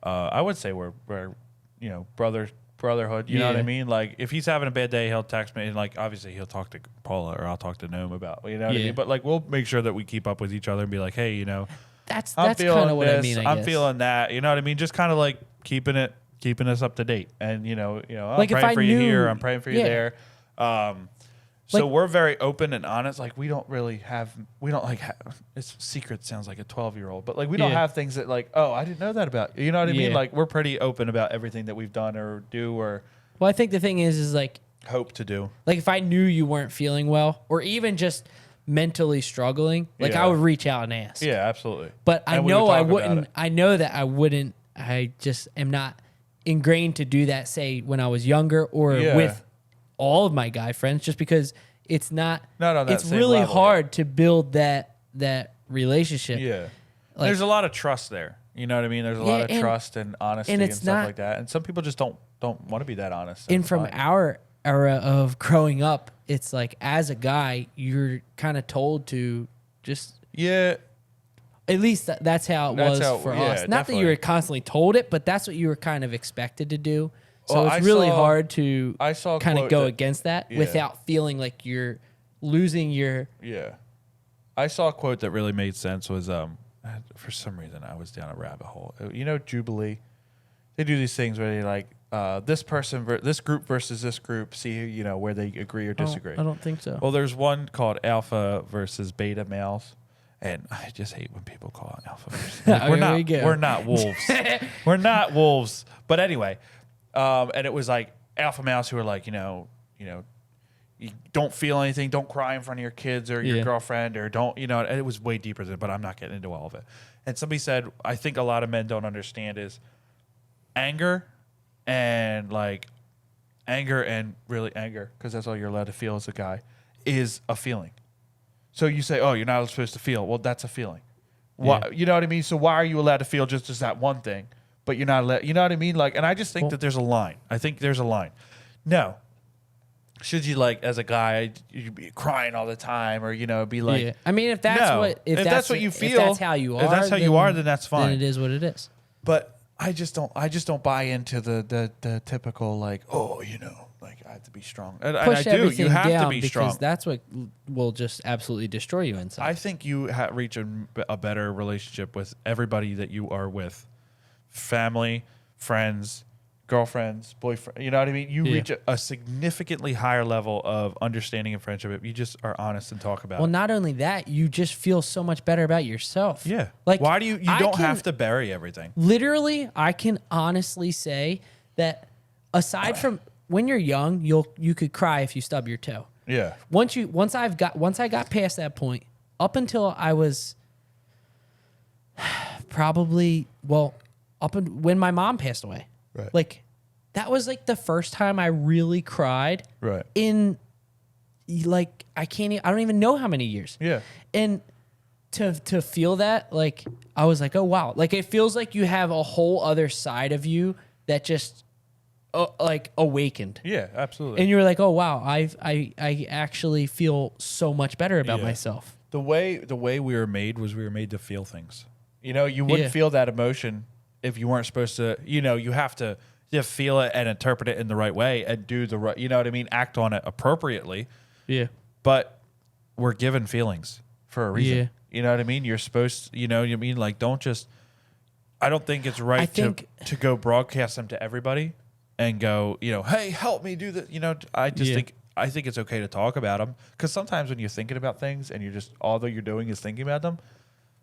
I would say we're you know, brotherhood, you know what I mean? Like, if he's having a bad day, he'll text me, and, like, obviously he'll talk to Paula or I'll talk to Noam about, you know what I mean? But, like, we'll make sure that we keep up with each other and be like, hey, you know, that's kind of what I mean. I'm feeling that, you know what I mean? Just kind of like keeping us up to date, and you know, like, I'm praying for you here, I'm praying for you there. So we're very open and honest. Like, we don't it's secret sounds like a 12-year-old, but, like, we don't have things that, like, oh, I didn't know that about you. You know what I mean? Like, we're pretty open about everything that we've done or do, or well, I think the thing is like hope to do. Like, if I knew you weren't feeling well, or even just mentally struggling, like, I would reach out and ask. Yeah, absolutely. But I know I wouldn't. I know that I wouldn't. I just am not ingrained to do that, say, when I was younger or with all of my guy friends, just because it's not on that it's same really level, hard to build that relationship. Yeah. Like, there's a lot of trust there. You know what I mean? There's a lot of trust and honesty and stuff like that. And some people just don't want to be that honest. And from our era of growing up, it's like, as a guy, you're kind of told to just at least that's how it was for us. Not that you were constantly told it, but that's what you were kind of expected to do. So it's really hard to kind of go against that without feeling like you're losing your... Yeah. I saw a quote that really made sense was, for some reason, I was down a rabbit hole. You know, Jubilee? They do these things where they, like, this group versus this group, see, you know, where they agree or disagree. I don't think so. Well, there's one called alpha versus beta males. And I just hate when people call it alpha versus... Like, we're not wolves. We're not wolves. But anyway... and it was like alpha males who were like, you know, you don't feel anything, don't cry in front of your kids or your girlfriend, or don't, you know, and it was way deeper than, but I'm not getting into all of it. And somebody said, I think a lot of men don't understand is anger and, like, anger and really anger, because that's all you're allowed to feel as a guy, is a feeling. So you say, oh, you're not supposed to feel. Well, that's a feeling. Why, you know what I mean? So why are you allowed to feel just as that one thing, but you're not allowed, you know what I mean? Like, and I just think that there's a line. I think there's a line. No. Should you, like, as a guy, you be crying all the time, or, you know, be like, I mean, if that's what you feel, if that's how you are, if that's how you are, then that's fine. Then it is what it is. But I just don't buy into the typical, like, oh, you know, like, I have to be strong. And I do. You have to be strong, because that's what will just absolutely destroy you inside. I think you reach a better relationship with everybody that you are with, family, friends, girlfriends, boyfriend. You know what I mean? You reach a significantly higher level of understanding and friendship if you just are honest and talk about it. Well, not only that, you just feel so much better about yourself. Yeah. Like, why do you don't have to bury everything? Literally, I can honestly say that aside from when you're young, you could cry if you stub your toe. Yeah. Once I got past that point, up until I was probably when my mom passed away. Right. Like, that was like the first time I really cried. Right. In, like, I don't even know how many years. Yeah. And to feel that, like, I was like, oh wow, like, it feels like you have a whole other side of you that just like awakened. Yeah, absolutely. And you were like, oh wow, I actually feel so much better about myself. The way we were made was we were made to feel things. You know, you wouldn't feel that emotion if you weren't supposed to. You know, you have to feel it and interpret it in the right way and do the right. You know what I mean? Act on it appropriately. Yeah. But we're given feelings for a reason. Yeah. You know what I mean? You're supposed. You know what I mean? Like, don't just. I don't think it's right to go broadcast them to everybody and go, you know, hey, help me do this. You know, I think it's okay to talk about them, because sometimes when you're thinking about things and you're just, although you're doing is thinking about them,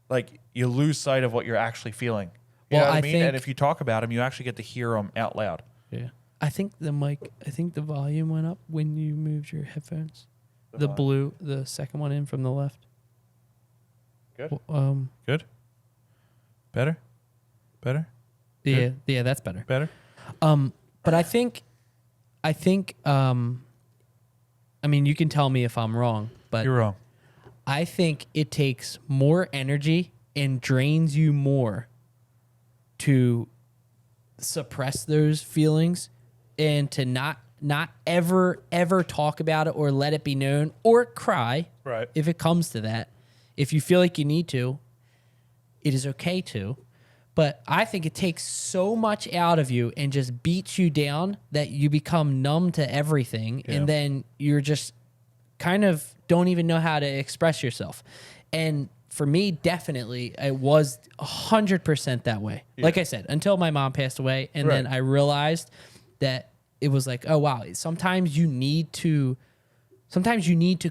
like, you lose sight of what you're actually feeling. You know what I mean? And if you talk about them, you actually get to hear them out loud. Yeah. I think the volume went up when you moved your headphones. The second one in from the left. Good. Good. Better. Yeah. Yeah, that's better. Better. But I think, I mean, you can tell me if I'm wrong, but you're wrong. I think it takes more energy and drains you more to suppress those feelings and to not ever talk about it or let it be known or cry. Right. If it comes to that. If you feel like you need to, it is okay to. But I think it takes so much out of you and just beats you down that you become numb to everything. Yeah. And then you're just kind of don't even know how to express yourself. And for me, definitely, it was 100% that way. Yeah. Like I said, until my mom passed away. And then I realized that it was like, oh, wow, sometimes you need to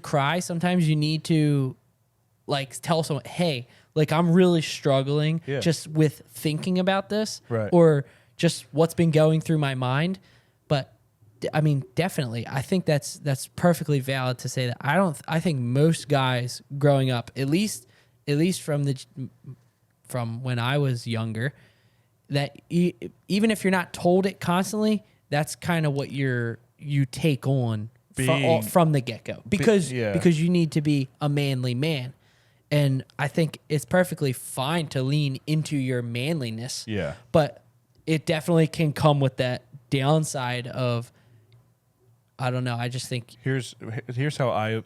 cry. Sometimes you need to, like, tell someone, hey, like, I'm really struggling just with thinking about this or just what's been going through my mind. But I mean, definitely, I think that's perfectly valid to say that. I think most guys growing up, at least from when I was younger, that even if you're not told it constantly, that's kind of what you take on from the get-go because you need to be a manly man. And I think it's perfectly fine to lean into your manliness. Yeah. But it definitely can come with that downside of, I don't know. I just think here's how I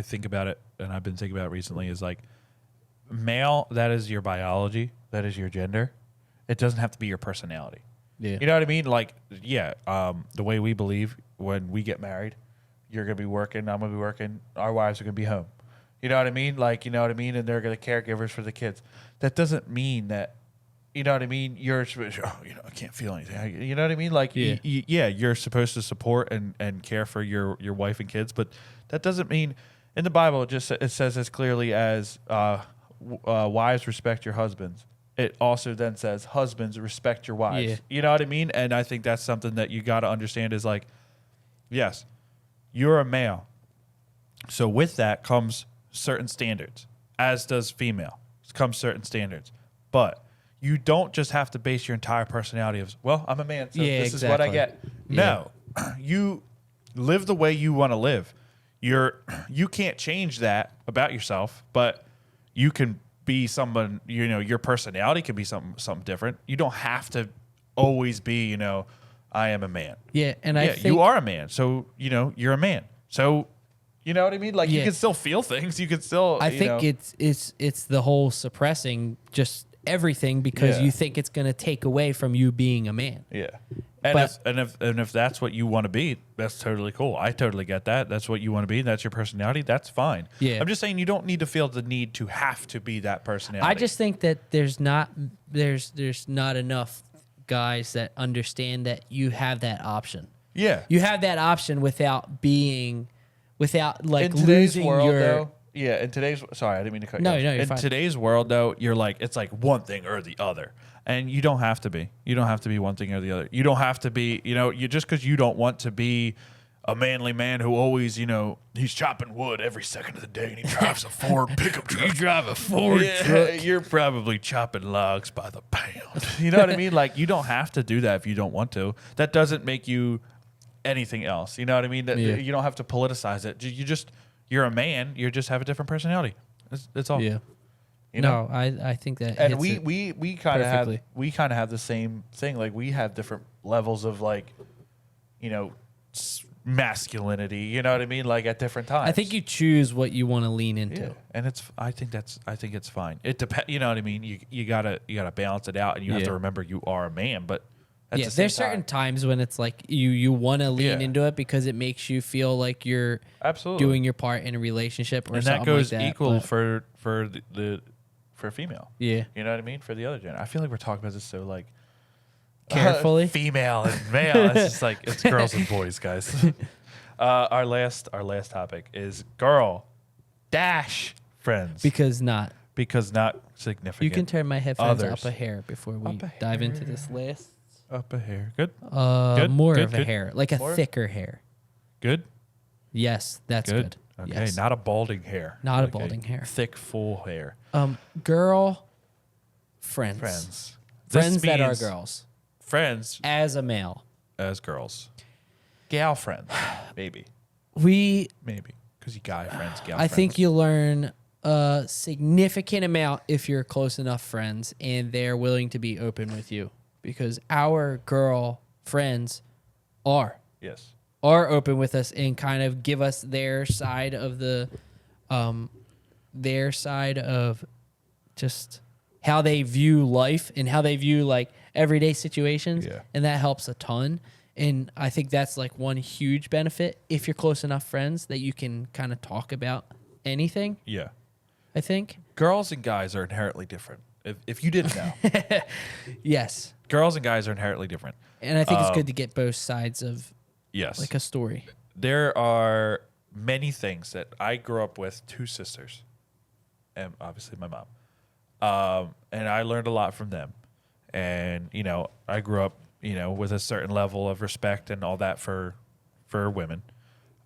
think about it, and I've been thinking about it recently, is like, male, that is your biology, that is your gender. It doesn't have to be your personality. Yeah. You know what I mean? Like, the way we believe, when we get married, you're going to be working, I'm going to be working, our wives are going to be home. You know what I mean? Like, you know what I mean? And they're going to caregivers for the kids. That doesn't mean that, you know what I mean? You're supposed to, I can't feel anything. You know what I mean? Like, you're supposed to support and care for your wife and kids. But that doesn't mean, in the Bible, it says as clearly as wives respect your husbands. It also then says husbands respect your wives. Yeah. You know what I mean? And I think that's something that you got to understand is like, yes, you're a male. So with that comes certain standards, as does female. Comes certain standards. But you don't just have to base your entire personality of, well, I'm a man, so this is what I get. Yeah. No. you live the way you want to live. You can't change that about yourself, but you can be someone, your personality can be something different. You don't have to always be, I am a man. Yeah, and I think you are a man. So, you're a man. So, you know what I mean? Like you can still feel things. You can still I think it's the whole suppressing everything because you think it's going to take away from you being a man. Yeah. And if that's what you want to be, that's totally cool. I totally get that. That's what you want to be. That's your personality. That's fine. Yeah. I'm just saying you don't need to feel the need to have to be that personality. I just think that there's not enough guys that understand that you have that option. Yeah. You have that option without like in today's losing world, your though. Yeah, in today's sorry, I didn't mean to cut you off. No, you're in fine. today's world, though, you're like it's like one thing or the other, and you don't have to be. You don't have to be one thing or the other. You don't have to be. You just because you don't want to be a manly man who always, he's chopping wood every second of the day, and he drives a Ford pickup truck. You drive a Ford truck. You're probably chopping logs by the pound. You know what I mean? Like you don't have to do that if you don't want to. That doesn't make you anything else. You know what I mean? You don't have to politicize it. You're a man. You just have a different personality. That's all. Yeah. No, I think that. And we kind of have the same thing. Like we have different levels of like, masculinity. You know what I mean? Like at different times. I think you choose what you want to lean into. Yeah. And I think it's fine. It depends. You know what I mean? You gotta balance it out, and you have to remember you are a man, but. There's certain times when it's like you want to lean into it because it makes you feel like you're doing your part in a relationship or something like that. And that goes equal for female. Yeah. You know what I mean? For the other gender. I feel like we're talking about this so like carefully. Female and male. It's just like it's girls and boys, guys. Our last topic is girl dash friends. Because not significant. You can turn my headphones up a hair before we dive into this list. Up a hair. Good. More of a hair. Like a thicker hair. Good? Yes, that's good. Okay, yes. Not a balding hair. Not a balding hair. Thick, full hair. Girl friends. Friends that are girls. Friends. As a male. As girls. Gal friends. Maybe. Maybe. Because you guy friends, gal friends. I think you learn a significant amount if you're close enough friends and they're willing to be open with you. Because our girl friends are open with us and kind of give us their side of just how they view life and how they view like everyday situations. Yeah. And that helps a ton. And I think that's like one huge benefit if you're close enough friends that you can kind of talk about anything. Yeah. I think. Girls and guys are inherently different. If you didn't know. Yes. Girls and guys are inherently different. And I think it's good to get both sides of like a story. There are many things that I grew up with 2 sisters and obviously my mom. And I learned a lot from them. And, I grew up, with a certain level of respect and all that for women.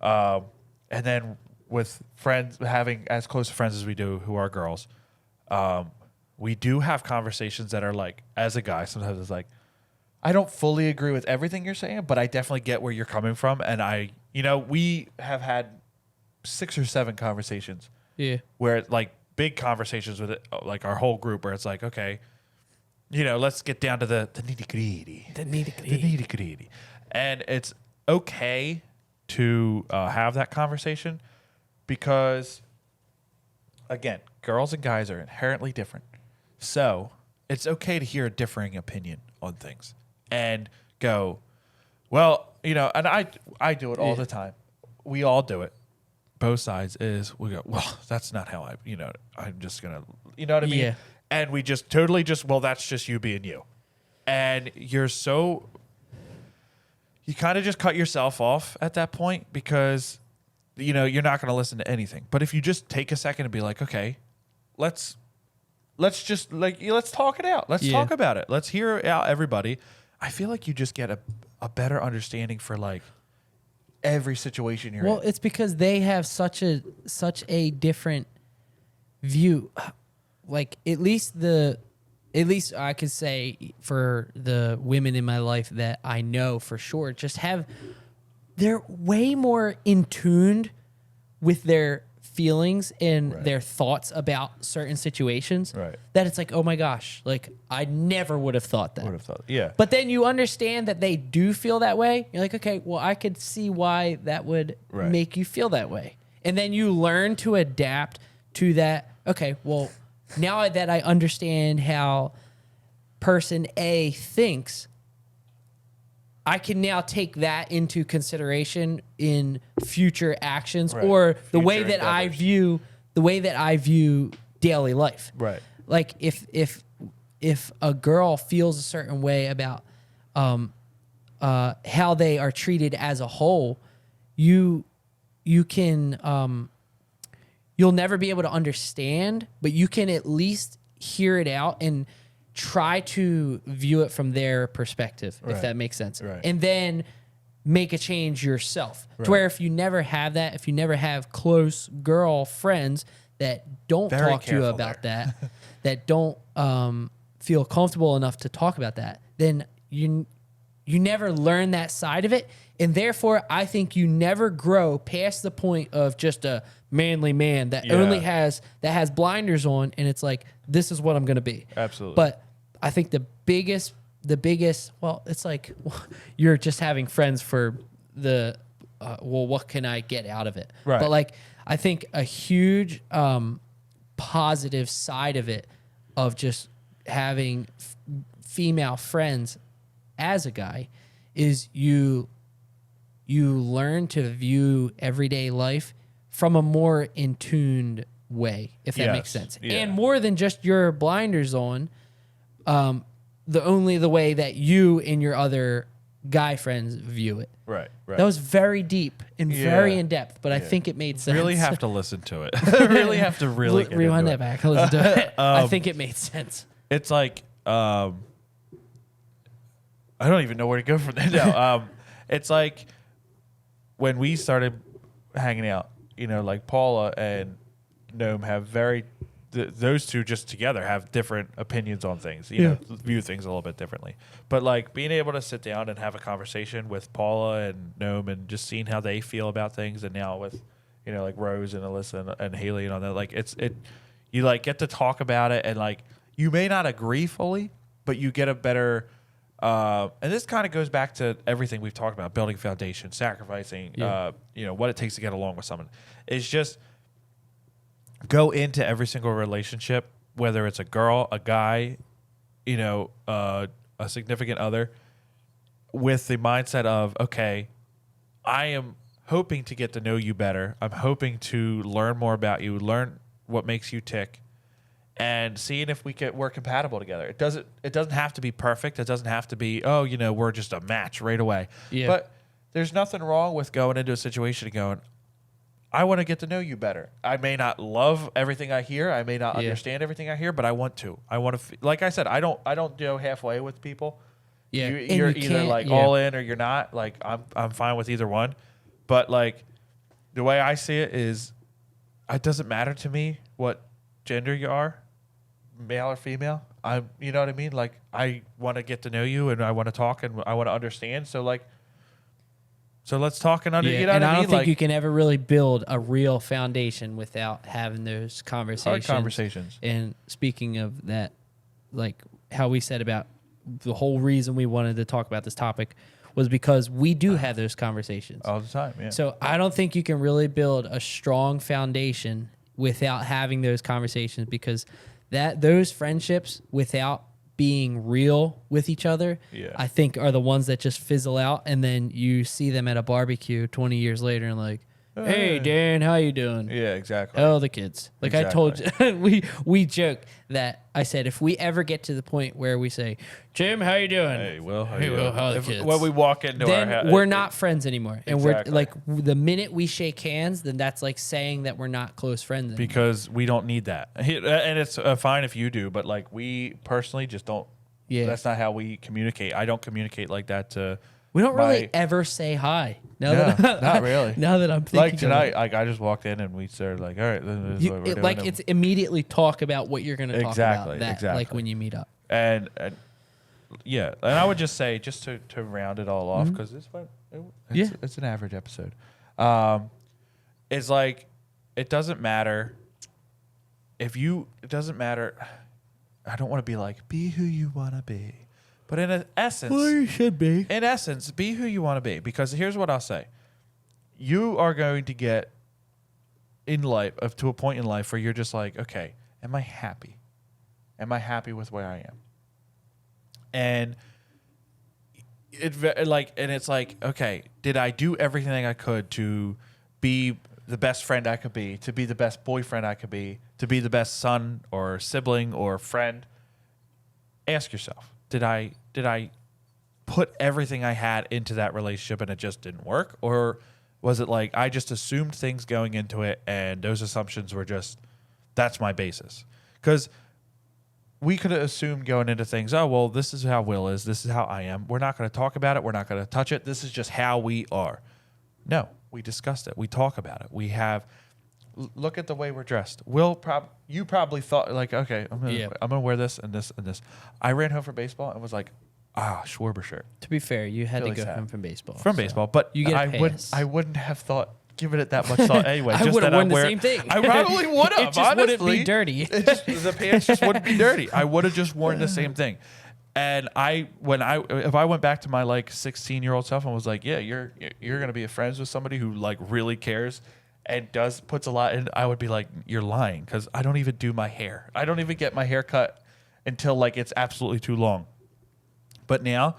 And then with friends, having as close friends as we do who are girls, we do have conversations that are like, as a guy, sometimes it's like, I don't fully agree with everything you're saying, but I definitely get where you're coming from. And we have had 6 or 7 conversations. Yeah. Where like big conversations with it, like our whole group where it's like, okay, let's get down to the nitty-gritty. The nitty-gritty. And it's okay to have that conversation because, again, girls and guys are inherently different. So it's okay to hear a differing opinion on things and go, well, and I do it all the time. We all do it. Both sides is we go, well, that's not how I'm just going to, you know what I mean? Yeah. And we just well, that's just you being you. And you kind of just cut yourself off at that point because, you're not going to listen to anything. But if you just take a second and be like, okay, let's just let's talk it out. Let's talk about it. Let's hear out everybody. I feel like you just get a better understanding for like every situation you're in. Well, it's because they have such a different view. Like at least I could say for the women in my life that I know for sure just have they're way more in tuned with their feelings and their thoughts about certain situations. Right. That it's like, oh my gosh, like I never would have thought that. Yeah. But then you understand that they do feel that way. You're like, okay, well, I could see why that would make you feel that way. And then you learn to adapt to that. Okay, well, now that I understand how person A thinks, I can now take that into consideration in future actions or the way that I view daily life. Right. Like if a girl feels a certain way about how they are treated as a whole, you can you'll never be able to understand, but you can at least hear it out and try to view it from their perspective, if that makes sense. Right. And then make a change yourself. To where if you never have that, if you never have close girl friends that don't talk to you about that, that don't feel comfortable enough to talk about that, then you never learn that side of it. And therefore, I think you never grow past the point of just a manly man that only has blinders on, and it's like, this is what I'm going to be. Absolutely. But I think the biggest, well, it's like you're just having friends for the, well, what can I get out of it? Right. But like, I think a huge positive side of it, of just having female friends as a guy, is you learn to view everyday life from a more in tuned way, if that makes sense. Yeah. And more than just your blinders on, the way that you and your other guy friends view it. Right. That was very deep and very in depth, but I think it made sense. Really have to listen to it. Really have to rewind that back and listen to it. I think it made sense. It's like I don't even know where to go from there now. It's like when we started hanging out, like Paula and Gnome have those two just together have different opinions on things, view things a little bit differently. But like being able to sit down and have a conversation with Paula and Gnome and just seeing how they feel about things, and now with, like Rose and Alyssa and Haley and all that, like you like get to talk about it, and like you may not agree fully, but you get a better. And this kind of goes back to everything we've talked about: building foundation, sacrificing, what it takes to get along with someone. It's just go into every single relationship, whether it's a girl, a guy, a significant other, with the mindset of, okay, I am hoping to get to know you better. I'm hoping to learn more about you, learn what makes you tick, and seeing if we're compatible together. It doesn't have to be perfect. It doesn't have to be, we're just a match right away. Yeah. But there's nothing wrong with going into a situation and going, I want to get to know you better. I may not love everything I hear. I may not understand everything I hear, but I want to. I want to. Like I said, I don't go halfway with people. Yeah, you're either like all in or you're not. Like I'm fine with either one. But like the way I see it is, it doesn't matter to me what gender you are, male or female. You know what I mean? Like I want to get to know you, and I want to talk, and I want to understand. So like. So let's talk and you know and what I mean? don't think you can ever really build a real foundation without having those conversations. Hard conversations. And speaking of that, like how we said about the whole reason we wanted to talk about this topic was because we do have those conversations all the time. Yeah. So I don't think you can really build a strong foundation without having those conversations, because those friendships without being real with each other, I think are the ones that just fizzle out, and then you see them at a barbecue 20 years later and like, hey, Dan, how you doing? Yeah, exactly. Oh, the kids. Like I told you, we joke that I said if we ever get to the point where we say, Jim, how you doing? Hey, Will, how are the kids? When we walk into then our house, we're not friends anymore. And we're like, the minute we shake hands, then that's like saying that we're not close friends anymore. Because we don't need that. And it's fine if you do, but like we personally just don't. Yeah. That's not how we communicate. I don't communicate like that to. We don't really ever say hi. Not really. Now that I'm thinking, like tonight, I just walked in and we started like, all right, this is what we're doing. It's immediately talk about what you're going to talk about. Like when you meet up. And yeah, and I would just say, just to round it all off, because it's an average episode. It's like, it doesn't matter it doesn't matter. I don't want to be like, be who you want to be, but in essence, well, you should be. In essence, be who you want to be, because here's what I'll say: you are going to get in life to a point in life where you're just like, okay, am I happy? Am I happy with where I am? And it's like, okay, did I do everything I could to be the best friend I could be, to be the best boyfriend I could be, to be the best son or sibling or friend? Ask yourself, did I put everything I had into that relationship and it just didn't work? Or was it like I just assumed things going into it and those assumptions were just, that's my basis? Because we could have assumed going into things, oh, well, this is how Will is. This is how I am. We're not going to talk about it. We're not going to touch it. This is just how we are. No, we discussed it. We talk about it. We have, look at the way we're dressed. You probably thought like, okay, I'm going to wear this and this and this. I ran home from baseball and was like, Schwarber shirt. To be fair, you had to go home from baseball. From baseball, but you get a pass. I wouldn't have given it that much thought anyway. I would have worn the same thing. I probably would have. It just wouldn't be dirty. The pants just wouldn't be dirty. I would have just worn the same thing. And if I went back to my like 16-year-old self and was like, yeah, you're gonna be friends with somebody who like really cares and puts a lot in, I would be like, you're lying, because I don't even do my hair. I don't even get my hair cut until like it's absolutely too long. But now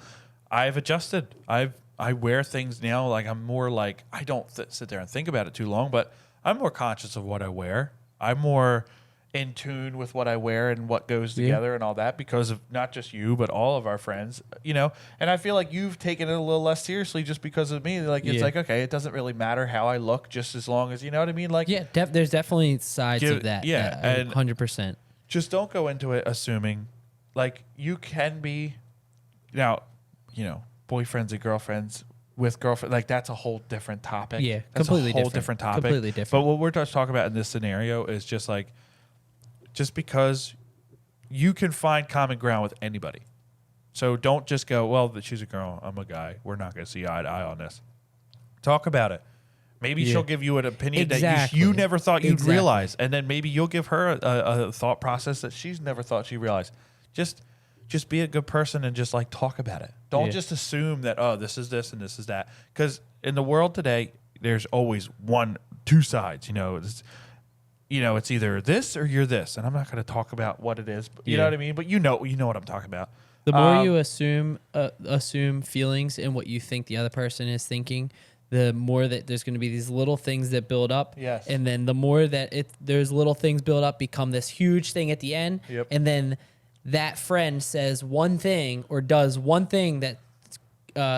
I've adjusted. I wear things now like I'm more like, I don't sit there and think about it too long, but I'm more conscious of what I wear. I'm more in tune with what I wear and what goes together and all that, because of not just you, but all of our friends, And I feel like you've taken it a little less seriously just because of me. Like, it's like, okay, it doesn't really matter how I look, just as long as, you know what I mean? Like, yeah, there's definitely sides of that. Yeah. And 100%. Just don't go into it assuming, like, you can be, now, boyfriends and girlfriends with girlfriend, like, that's a whole different topic. Yeah, that's completely a whole different topic. Completely different. But what we're just talking about in this scenario is just like, just because you can find common ground with anybody. So don't just go, well, she's a girl, I'm a guy, we're not going to see eye to eye on this. Talk about it. Maybe she'll give you an opinion that you never thought you'd realize. And then maybe you'll give her a thought process that she's never thought she realized. Just be a good person and just like talk about it. Don't just assume that, oh, this is this and this is that. Because in the world today, there's always two sides. It's either this or you're this. And I'm not going to talk about what it is. But you know what I mean? But you know what I'm talking about. The more you assume feelings and what you think the other person is thinking, the more that there's going to be these little things that build up. Yes. And then the more that there's little things build up, become this huge thing at the end. Yep. And then that friend says one thing or does one thing that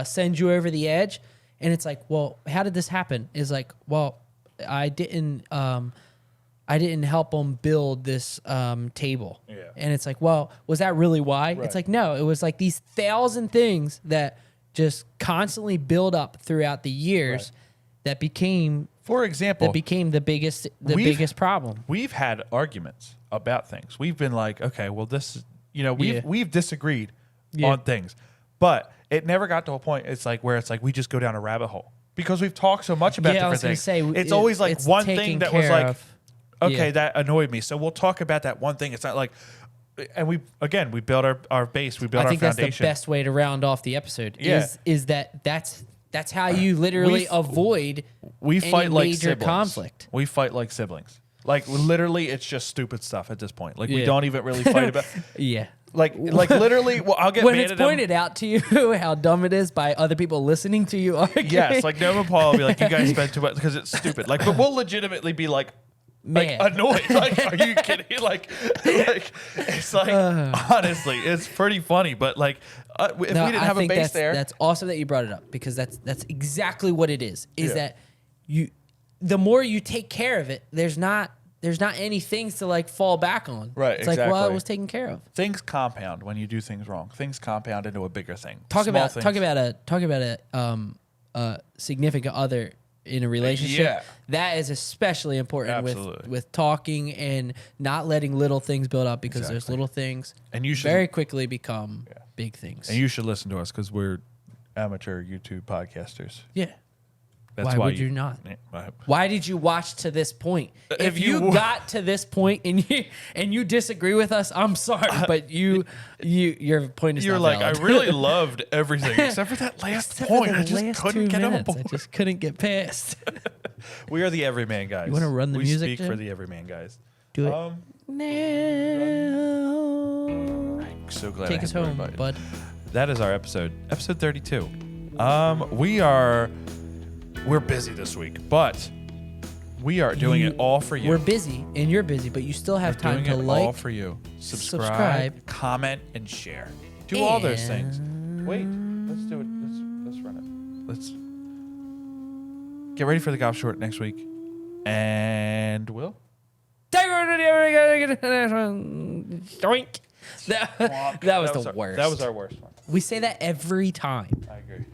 sends you over the edge. And it's like, well, how did this happen? It's like, well, I didn't help them build this table. Yeah. And it's like, well, was that really why? Right. It's like, no, it was like these 1,000 things that just constantly build up throughout the years that became, for example, the biggest problem. We've had arguments about things. We've been like, okay, well, this is, we've disagreed on things, but it never got to a point. It's like where it's like we just go down a rabbit hole because we've talked so much about different things. It's always like one thing that was like, okay, that annoyed me. So we'll talk about that one thing. It's not like, and we build our base. We build our foundation. I think that's the best way to round off the episode. Yeah. Is that's how you literally avoid we fight any like major siblings. Conflict. We fight like siblings. Like literally, it's just stupid stuff at this point. Like we don't even really fight about. Like literally, well, I'll get when mad it's at pointed out to you how dumb it is by other people listening to you argue. Yes, like Noah and Paul will be like, you guys spend too much because it's stupid. Like, but we'll legitimately be like annoyed. Like, are you kidding? Like it's like honestly, it's pretty funny. But like, if we didn't have a base there, that's awesome that you brought it up because that's exactly what it is. That the more you take care of it, there's not any things to like fall back on. Right. It's like, well, it was taken care of. Things compound when you do things wrong. Things compound into a bigger thing. Talk about a significant other in a relationship, that is especially important with talking and not letting little things build up, because those little things and you should very quickly become big things. And you should listen to us because we're amateur YouTube podcasters. Yeah. Why would you not? Why did you watch to this point? If you got to this point and you disagree with us, I'm sorry, but your point is not valid. I really loved everything except for that last point. I just couldn't get on board. I just couldn't get past. We are the Everyman guys. You want to run the music? We speak for the Everyman guys. Do it now. I'm so glad. Take us home, bud. That is our episode 32. We're busy this week, but we are doing it all for you. We're busy, and you're busy, but you still have time to like, all for you. Subscribe, comment, and share. Do all those things. Wait, let's do it. Let's run it. Let's get ready for the golf short next week, and we'll. Doink. That was the worst. That was our worst one. We say that every time. I agree.